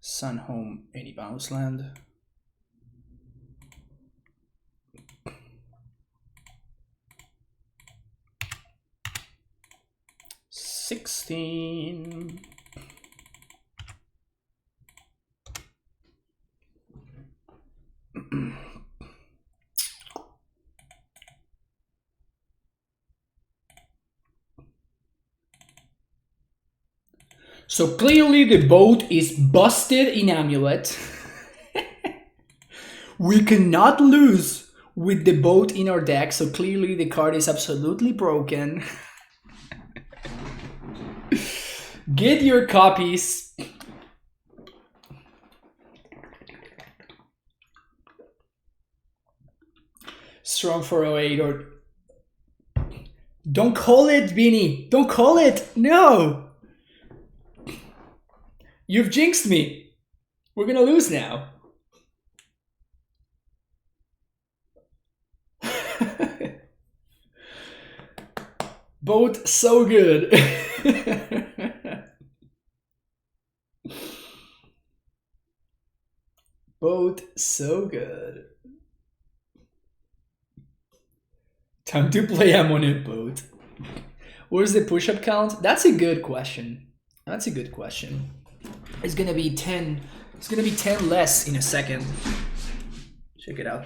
Sun home any bounce land. $16. So clearly the boat is busted in Amulet. We cannot lose with the boat in our deck, so clearly the card is absolutely broken. Get your copies. Strong 408 or... Don't call it, Vinny. Don't call it. No. You've jinxed me. We're gonna lose now. Boat so good. Boat so good. Time to play I'm on a boat. Where's the push-up count? That's a good question. That's a good question. It's gonna be 10. It's gonna be 10 less in a second. Check it out.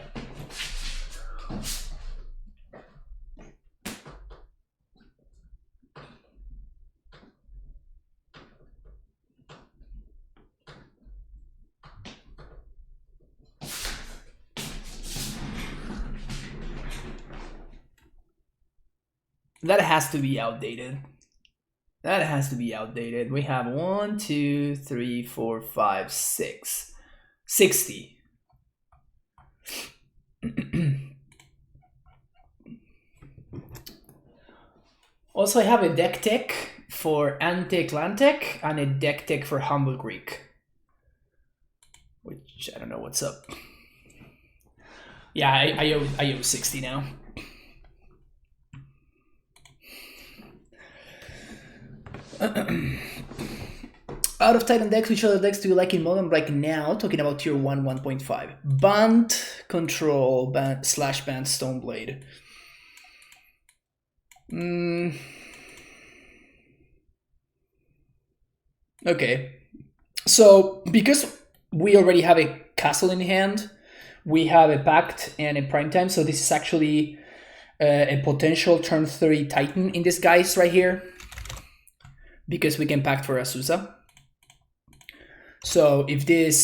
That has to be outdated. That has to be outdated. We have 1, 2, 3, 4, 5, 6. 60. Also, I have a deck tech for Anti-Atlantic and a deck tech for Humble Greek. Which, I don't know what's up. Yeah, I owe 60 now. Out of Titan decks, which other decks do you like in Modern right now? Talking about tier 1, 1.5. Band, Control, Band, / Band, Stoneblade. Okay. So, because we already have a castle in hand, we have a Pact and a Prime Time, so this is actually a potential turn 3 Titan in disguise right here. Because we can Pact for Azusa. So if this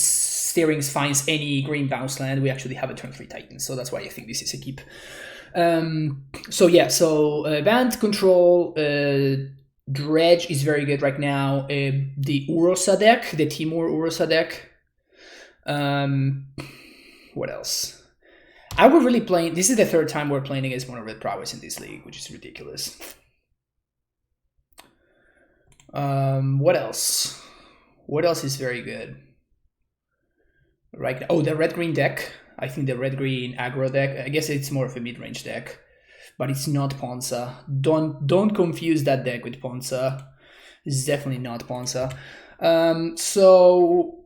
Steerings finds any green bounce land, we actually have a turn 3 Titan. So that's why I think this is a keep. So yeah, so Band, Control, Dredge is very good right now. The Ursa deck, the Timur Ursa deck. What else? I would really play... This is the 3rd time we're playing against Mono Red Prowess in this league, which is ridiculous. What else? What else is very good? Right now? Oh, the red-green deck. I think the red-green aggro deck. I guess it's more of a mid-range deck, but it's not Ponza. Don't confuse that deck with Ponza. It's definitely not Ponza. So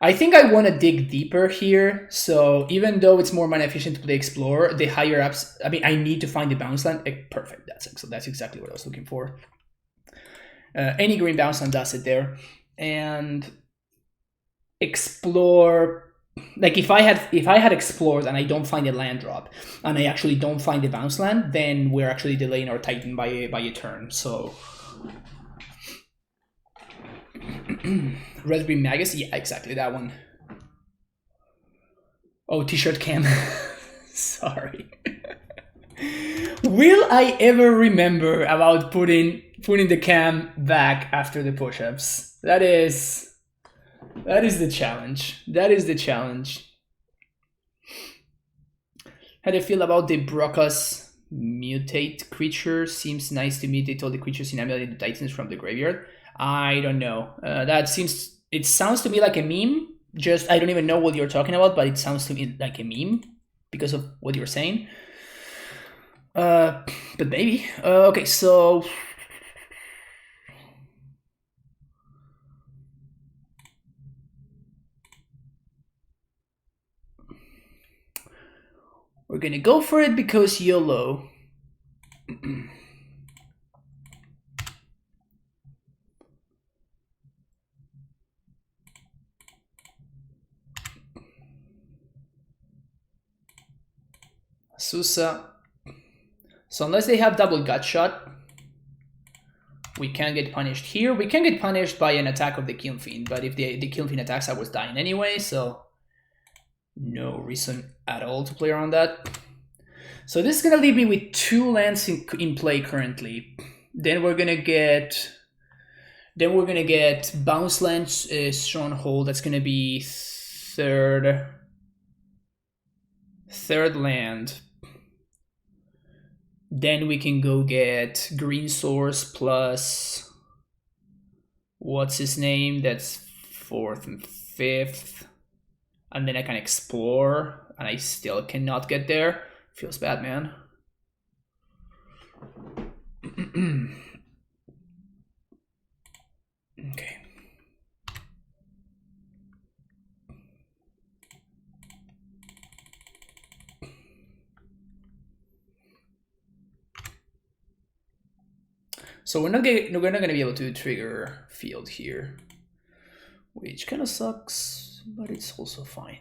I think I want to dig deeper here. So even though it's more mana efficient to play Explore, the higher ups. I mean, I need to find the bounce land. Perfect. That's exactly what I was looking for. Any green bounce land does it there, and Explore. Like if I had explored and I don't find a land drop, and I actually don't find the bounce land, then we're actually delaying our Titan by a turn. So Red Green Magus, yeah, exactly that one. Oh, T-shirt cam. Sorry. Will I ever remember about putting the cam back after the push-ups? That is the challenge. That is the challenge. How do you feel about the Brockus mutate creature? Seems nice to mutate all the creatures in Amulet into Titans from the graveyard. I don't know. It sounds to me like a meme. Just, I don't even know what you're talking about, but it sounds to me like a meme because of what you're saying. But maybe. Okay, so... We're gonna go for it because YOLO. Susa. So unless they have double gut shot, we can't get punished here. We can get punished by an attack of the Kiln Fiend, but if the Kiln Fiend attacks, I was dying anyway, so no reason at all to play around that. So this is gonna leave me with 2 lands in play currently. Then we're gonna get Bounce Land Stronghold. That's gonna be third land. Then we can go get Green Source plus what's his name? That's 4th and 5th. And then I can explore, and I still cannot get there. Feels bad, man. Okay. So we're not gonna be able to trigger field here, which kind of sucks, but it's also fine.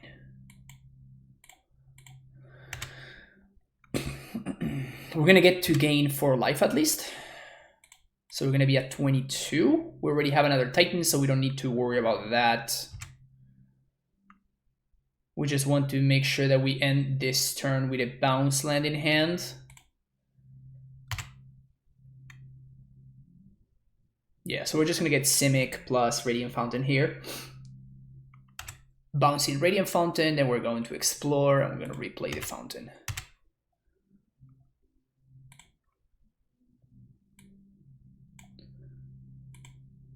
We're gonna get to gain 4 life at least. So we're gonna be at 22. We already have another Titan, so we don't need to worry about that. We just want to make sure that we end this turn with a bounce land in hand. Yeah, so we're just gonna get Simic plus Radiant Fountain here. Bouncing Radiant Fountain, then we're going to explore. I'm gonna replay the fountain.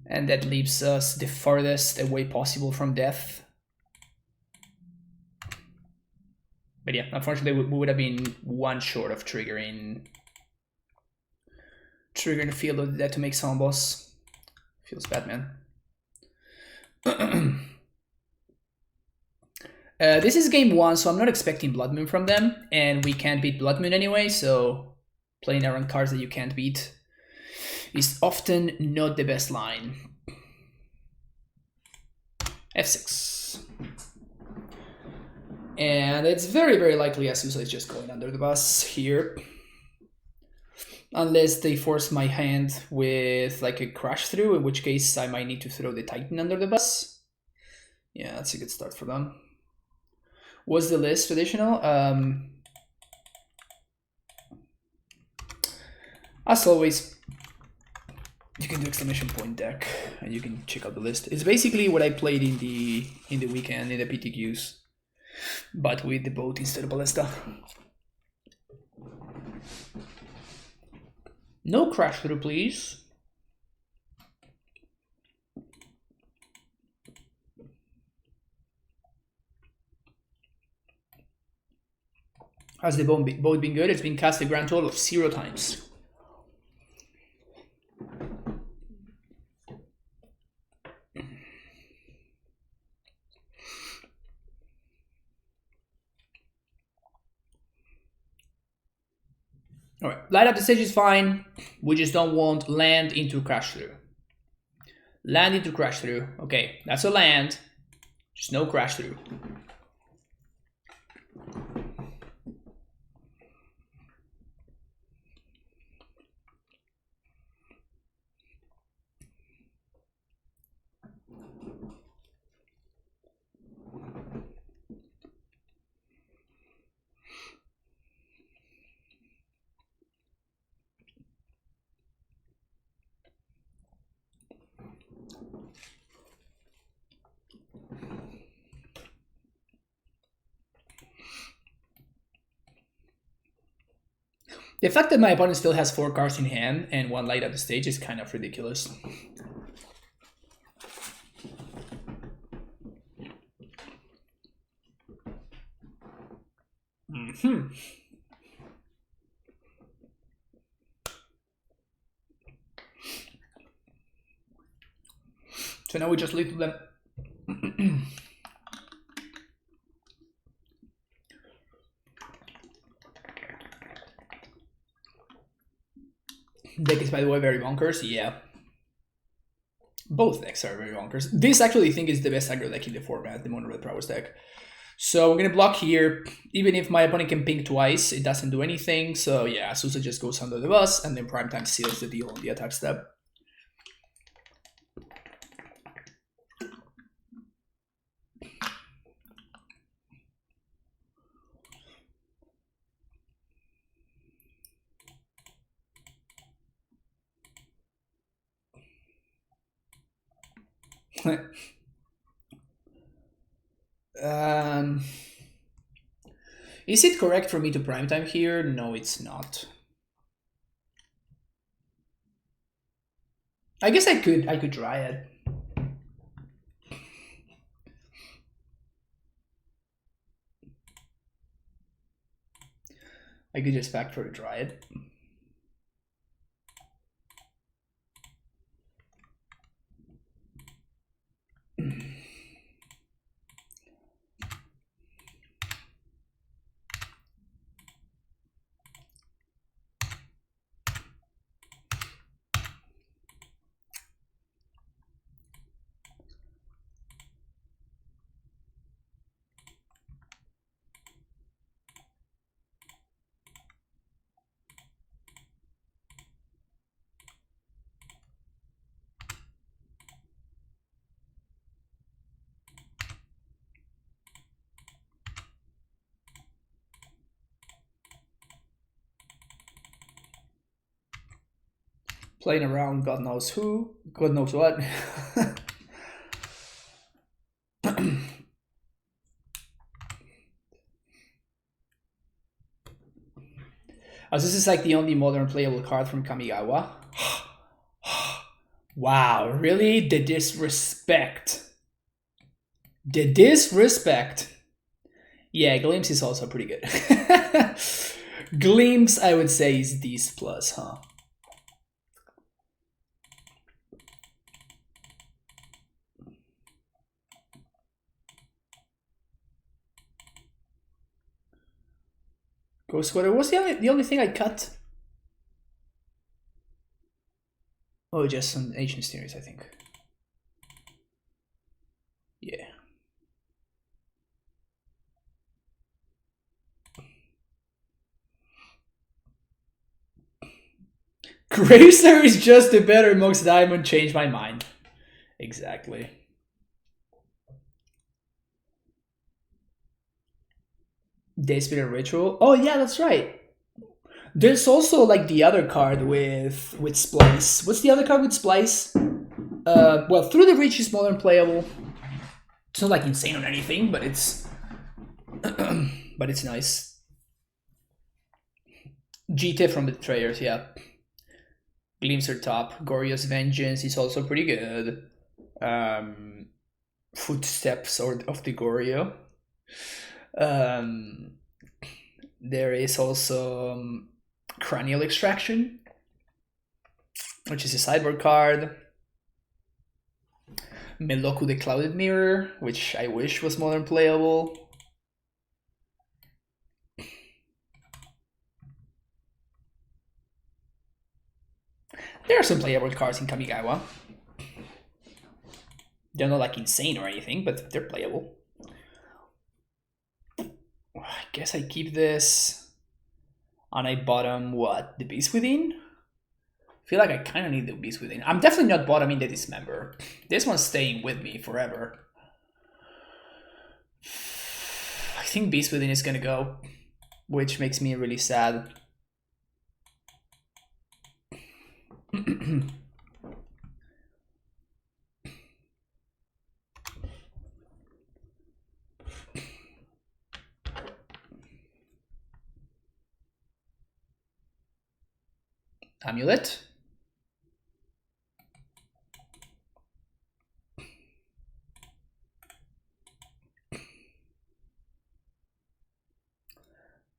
And that leaves us the farthest away possible from death. But yeah, unfortunately we would have been 1 short of triggering the Field of the Dead to make Summon Boss. Feels bad, man. This is game 1, so I'm not expecting Blood Moon from them, and we can't beat Blood Moon anyway, so playing around cards that you can't beat is often not the best line. F6. And it's very, very likely Azusa is just going under the bus here. Unless they force my hand with like a crash through, in which case I might need to throw the Titan under the bus. Yeah, that's a good start for them. Was the list traditional? As always, you can do exclamation point deck and you can check out the list. It's basically what I played in the weekend in the PTQs, but with the boat instead of Ballista. No crash through, please. Has the boat been good? It's been cast a grand total of 0 times. Alright, light up the stage is fine. We just don't want land into crash through. Land into crash through. Okay, that's a land. Just no crash through. The fact that my opponent still has 4 cards in hand and 1 light at the stage is kind of ridiculous. So now we just leave them. Deck is, by the way, very bonkers. Yeah. Both decks are very bonkers. This actually, I think, is the best aggro deck in the format, the Mono Red Prowess deck. So I'm going to block here. Even if my opponent can ping twice, it doesn't do anything. So yeah, Sousa just goes under the bus, and then Primetime seals the deal on the attack step. Is it correct for me to primetime here? No, it's not. I guess I could try it. I could just factory try it. Playing around, God knows who, God knows what. Oh, this is like the only modern playable card from Kamigawa. Wow, really? The disrespect. The disrespect. Yeah, Glimpse is also pretty good. Glimpse, I would say, is D's plus, huh? Ghost Squatter was the only thing I cut. Oh, just some Ancient Series, I think. Yeah. Grazer is just a better Mox Diamond, changed my mind. Exactly. Dayspirit Ritual. Oh yeah, that's right. There's also like the other card with Splice. What's the other card with Splice? Well, Through the Reach is modern playable. It's not like insane or anything, but it's but it's nice. GT from the Betrayers, yeah. Gleams are top. Goryo's Vengeance is also pretty good. Footsteps of the Goryo. There is also Cranial Extraction, which is a sideboard card. Meloku the Clouded Mirror, which I wish was modern playable. There are some playable cards in Kamigawa. They're not like insane or anything, but they're playable. I guess I keep this. And I bottom what? The Beast Within? I feel like I kind of need the Beast Within. I'm definitely not bottoming the Dismember. This one's staying with me forever. I think Beast Within is gonna go, which makes me really sad. Amulet.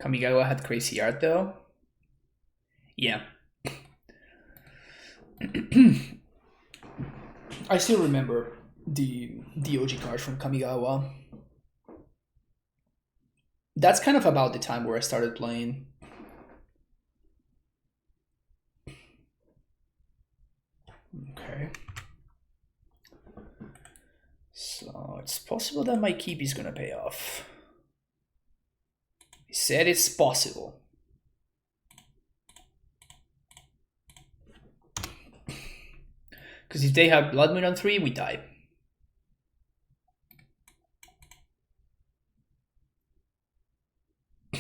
Kamigawa had crazy art though. Yeah. I still remember the OG card from Kamigawa. That's kind of about the time where I started playing. Okay. So it's possible that my keep is gonna pay off. He said it's possible. Because if they have Blood Moon on 3, we die.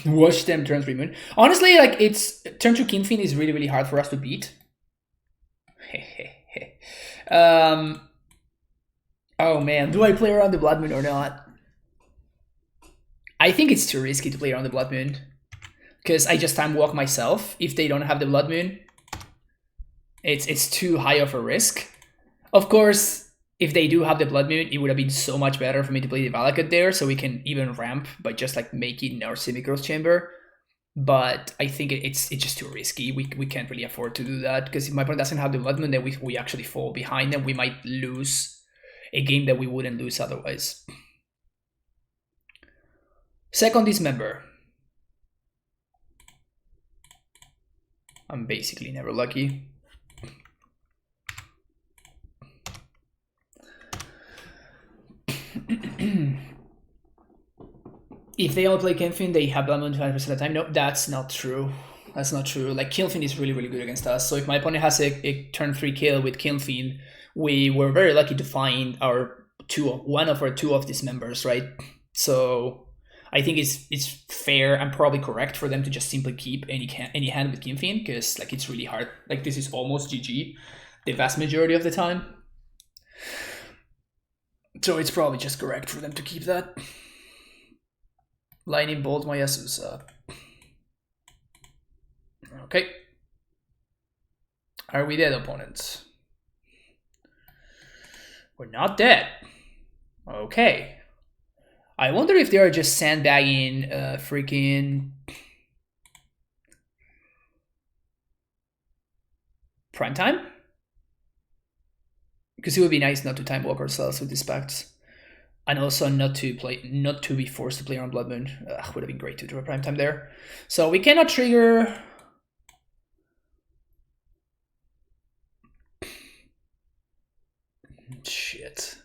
Watch them turn 3 Moon. Honestly, like, it's turn 2 Kinfin is really, really hard for us to beat. Oh man, do I play around the Blood Moon or not? I think it's too risky to play around the Blood Moon. Because I just time walk myself if they don't have the Blood Moon. It's too high of a risk. Of course, if they do have the Blood Moon, it would have been so much better for me to play the Valakut there, so we can even ramp by just like making our Semi-Growth Chamber. But I think it's just too risky. We can't really afford to do that, because if my opponent doesn't have the Blood Moon, then we actually fall behind them. We might lose a game that we wouldn't lose otherwise. Second Dismember. I'm basically never lucky. If they all play Kinfin, they have Blood Moon 20% of the time. No, that's not true. That's not true. Like, Kinfin is really, really good against us. So if my opponent has a turn 3 kill with Kinfin, we were very lucky to find one of our two of these members, right? So I think it's fair and probably correct for them to just simply keep any hand with Kinfin, because like it's really hard. Like, this is almost GG the vast majority of the time. So it's probably just correct for them to keep that. Lightning Bolt my Azusa. Okay. Are we dead, opponents? We're not dead. Okay. I wonder if they are just sandbagging freaking prime time? Because it would be nice not to time walk ourselves with these pacts. And also not to be forced to play on Blood Moon. Would have been great to draw prime time there. So we cannot trigger. Shit.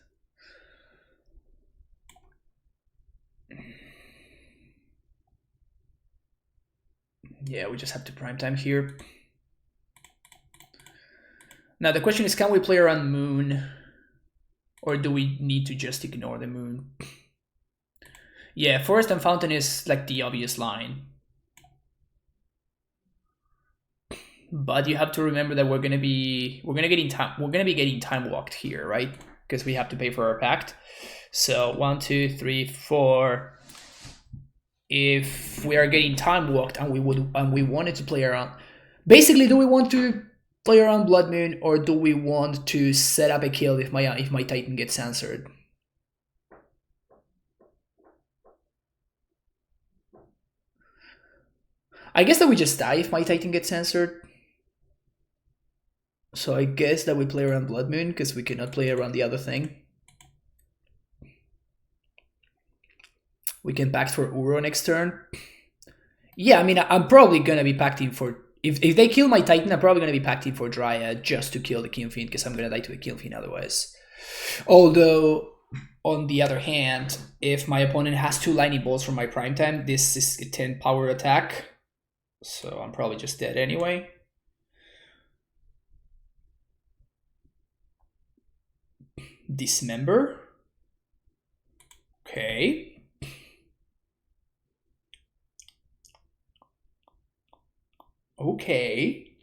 Yeah, we just have to prime time here. Now the question is, can we play around Moon? Or do we need to just ignore the Moon? Yeah, Forest and Fountain is like the obvious line. But you have to remember that we're gonna be getting time walked here, right? Because we have to pay for our pact. So 1, 2, 3, 4. If we are getting time walked and we wanted to play around, basically, do we want to play around Blood Moon, or do we want to set up a kill if my Titan gets answered? I guess that we just die if my Titan gets answered. So I guess that we play around Blood Moon, because we cannot play around the other thing. We can pact for Uro next turn. Yeah, I mean, I'm probably gonna be pacting for... If they kill my Titan, I'm probably gonna be pacting for Dryad just to kill the Kinfin, because I'm gonna die to a Kinfin otherwise. Although, on the other hand, if my opponent has 2 lightning bolts from my prime time, this is a 10 power attack. So I'm probably just dead anyway. Dismember. Okay. Okay.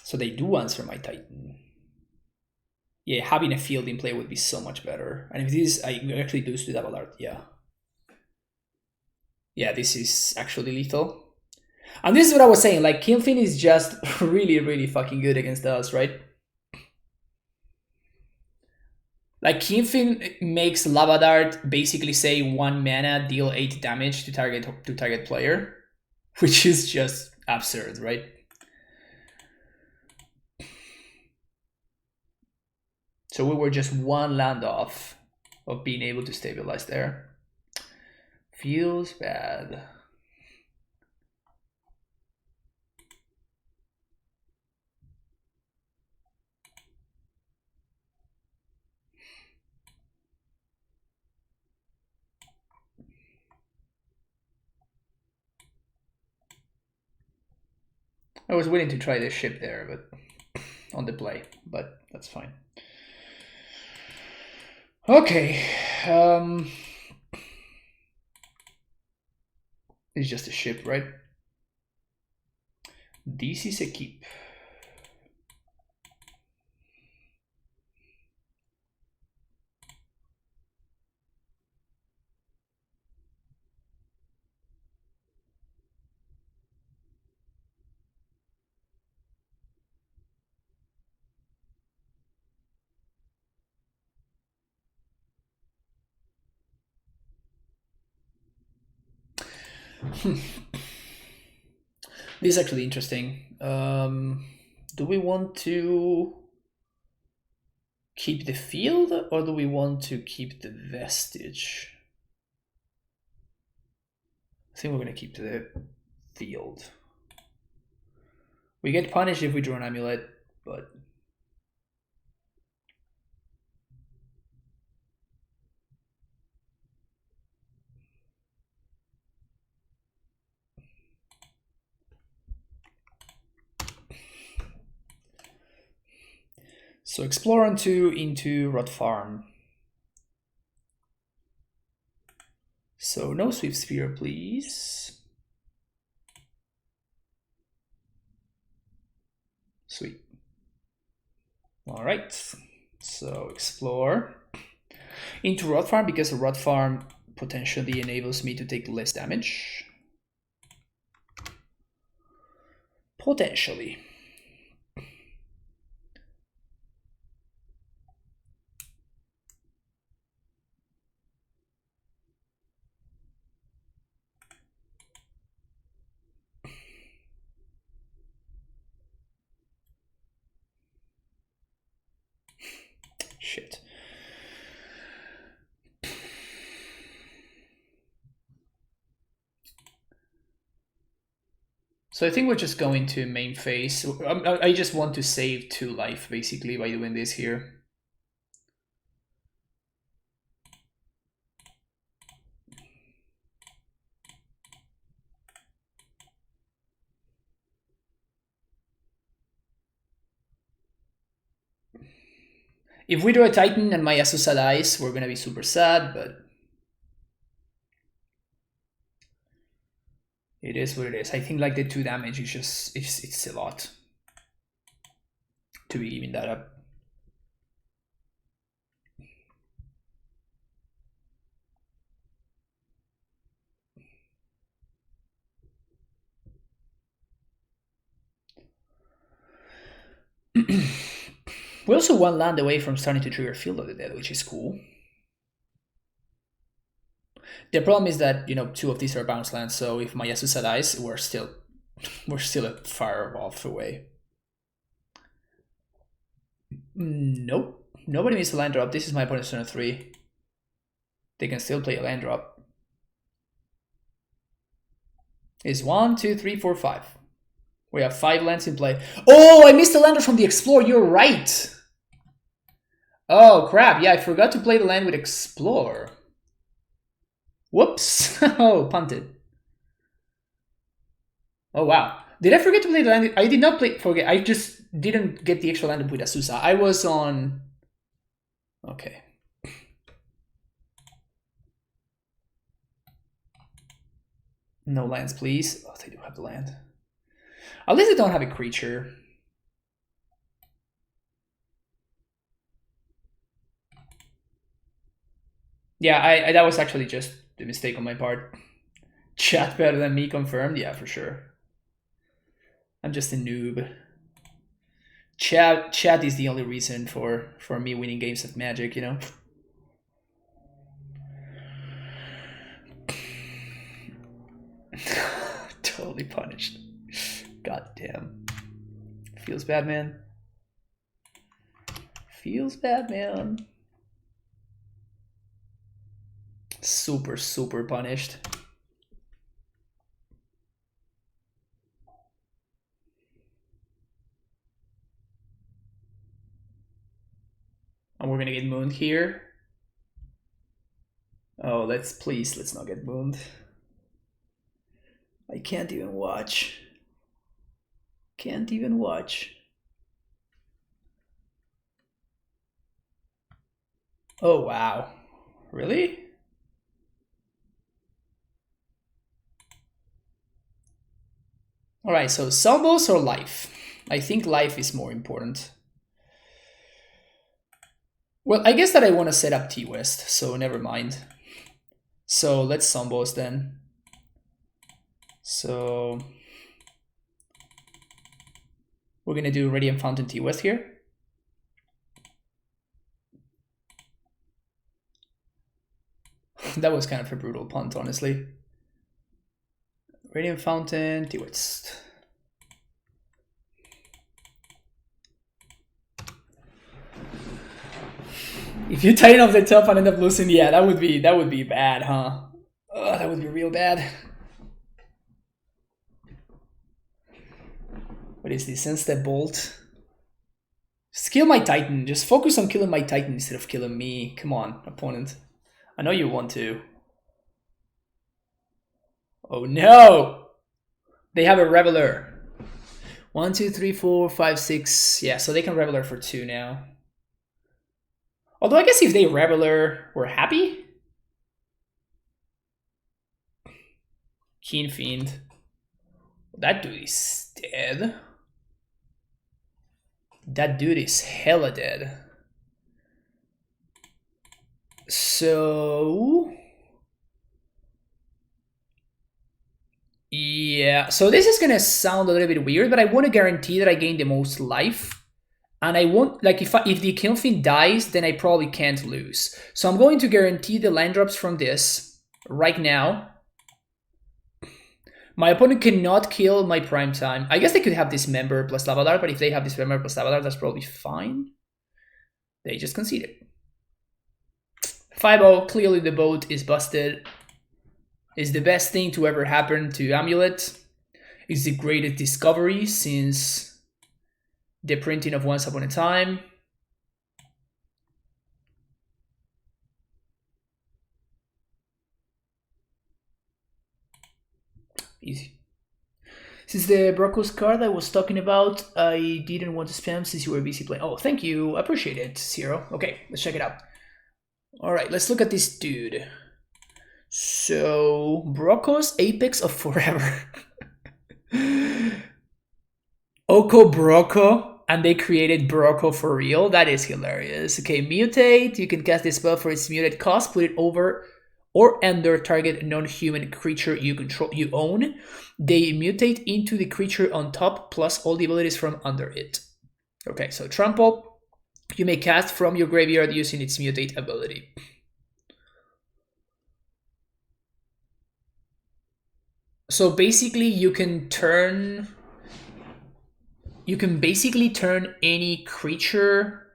So they do answer my Titan. Yeah, having a field in play would be so much better. And if this, I actually lose to double art, yeah. Yeah, this is actually lethal. And this is what I was saying, like, Kinfin is just really, really fucking good against us, right? Like, Kinfin makes Lava Dart basically say 1 mana, deal 8 damage to target player, which is just absurd, right? So we were just 1 land off of being able to stabilize there. Feels bad. I was willing to try this ship there, but on the play, but that's fine. Okay. It's just a ship, right? This is a keep. This is actually interesting. Do we want to keep the field or do we want to keep the vestige? I think we're going to keep the field. We get punished if we draw an amulet, but so explore on 2 into Rot Farm. So no Swift Sphere, please. Sweet. All right. So explore into Rot Farm because a Rot Farm potentially enables me to take less damage. Potentially. Shit. So I think we're just going to main phase. I just want to save 2 life basically by doing this here. If we draw a Titan and my Azusa dies, we're gonna be super sad, but it is what it is. I think like the 2 damage is just it's a lot to be giving that up. We're also 1 land away from starting to trigger Field of the Dead, which is cool. The problem is that, you know, 2 of these are bounce lands, so if my Azusa dies, we're still far off away. Nope. Nobody needs a land drop. This is my opponent's turn 3. They can still play a land drop. Is 1, 2, 3, 4, 5. We have 5 lands in play. Oh, I missed the land from the Explore. You're right. Oh, crap. Yeah, I forgot to play the land with Explore. Whoops. Oh, punted. Oh, wow. Did I forget to play the land? I did not forget. I just didn't get the extra land with Azusa. I was on... Okay. No lands, please. Oh, they do have the land. At least they don't have a creature. Yeah, I that was actually just a mistake on my part. Chat better than me confirmed? Yeah, for sure. I'm just a noob. Chat is the only reason for me winning games of Magic, you know? Totally punished. God damn. Feels bad, man. Feels bad, man. Super, super punished. And we're gonna get mooned here. Oh, let's not get mooned. I can't even watch. Can't even watch. Oh, wow. Really? All right, so Salvos or life? I think life is more important. Well, I guess that I want to set up T-West, so never mind. So let's Salvos then. So we're going to do Radiant Fountain T-West here. That was kind of a brutal punt, honestly. Radiant Fountain T-West. If you tighten off the top and end up losing, yeah, that would be bad, huh? Oh, that would be real bad. What is this? Instead bolt. Just kill my Titan. Just focus on killing my Titan instead of killing me. Come on, opponent. I know you want to. Oh no! They have a Reveler. 1, 2, 3, 4, 5, 6. Yeah, so they can Reveler for 2 now. Although I guess if they Reveler, we're happy. Keen Fiend. That dude is dead. That dude is hella dead. So... yeah, so this is gonna sound a little bit weird, but I want to guarantee that I gain the most life. And I won't, like, if the Killfiend dies, then I probably can't lose. So I'm going to guarantee the land drops from this right now. My opponent cannot kill my prime time. I guess they could have Dismember plus Lavadar, but if they have Dismember plus Lavadar, that's probably fine. They just conceded. 5-0, clearly the boat is busted. Is the best thing to ever happen to Amulet. It's the greatest discovery since the printing of Once Upon a Time. Easy. Since the Broncos card I was talking about, I didn't want to spam since you were busy playing. Oh, thank you. Appreciate it, Zero. Okay, let's check it out. All right, let's look at this dude. So, Broncos Apex of Forever. Oko Broco, and they created Broco for real. That is hilarious. Okay, mutate. You can cast this spell for its mutate cost. Put it over or under target non-human creature you own. They mutate into the creature on top plus all the abilities from under it. Okay, so trample. You may cast from your graveyard using its mutate ability. So basically you can basically turn any creature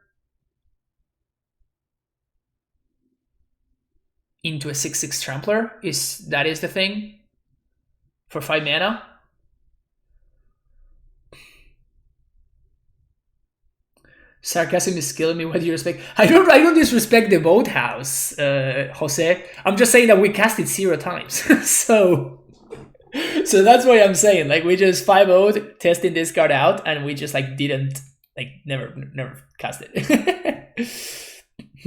into a 6/6 trampler. That is the thing? For 5 mana? Sarcasm is killing me. What do you respect? I don't disrespect the boathouse, Jose. I'm just saying that we cast it 0 times. so that's what I'm saying. Like, we just 5-0'd testing this card out, and we just like didn't, like, never cast it.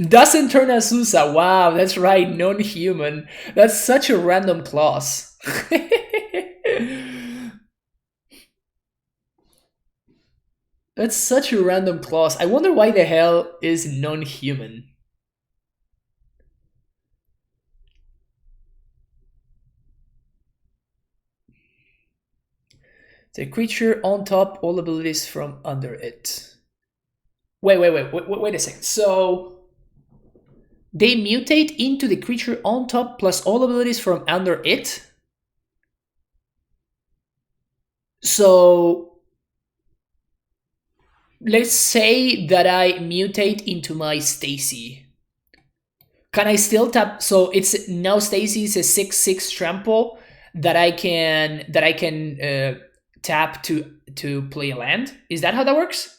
Doesn't turn Azusa. Wow, that's right. Non-human. That's such a random clause. That's such a random clause. I wonder why the hell is non-human. The creature on top, all abilities from under it. Wait a second. So they mutate into the creature on top plus all abilities from under it. So let's say that I mutate into my Stacy. Can I still tap? So it's now Stacy is a 6/6 trample that I can tap to play a land. Is that how that works?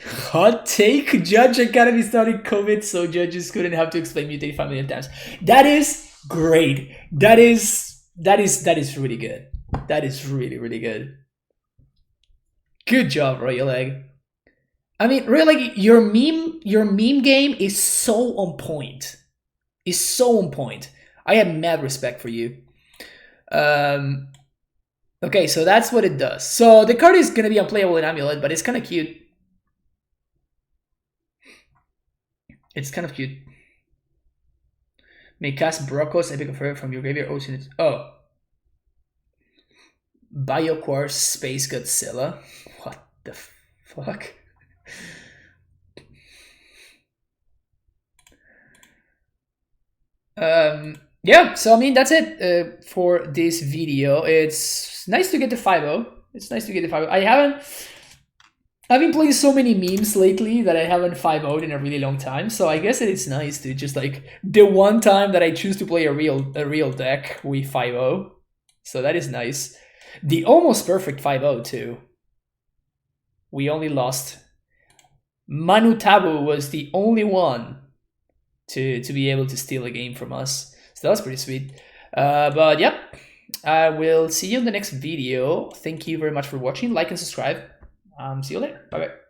Hot take: Judge Academy started COVID, so judges couldn't have to explain mutate 5 million times. That is great. That is really good. That is really good. Good job, Royal Egg. I mean, really, your meme game is so on point. Is so on point. I have mad respect for you. Okay, so that's what it does. So the card is gonna be unplayable in Amulet, but it's kind of cute. It's kind of cute. May cast Brokos Epic of Fire from your graveyard. Oh. Bioquartz Space Godzilla. What the fuck? Yeah, so I mean that's it for this video. It's nice to get the 5-0. It's nice to get the 5-0. I've been playing so many memes lately that I haven't 5-0'd in a really long time, so I guess it is nice to just like the one time that I choose to play a real deck, we 5-0. So that is nice. The almost perfect 5-0 too. We only lost. Manu Tabu was the only one to be able to steal a game from us. So that was pretty sweet. But yep, I will see you in the next video. Thank you very much for watching. Like and subscribe. See you later. Bye bye.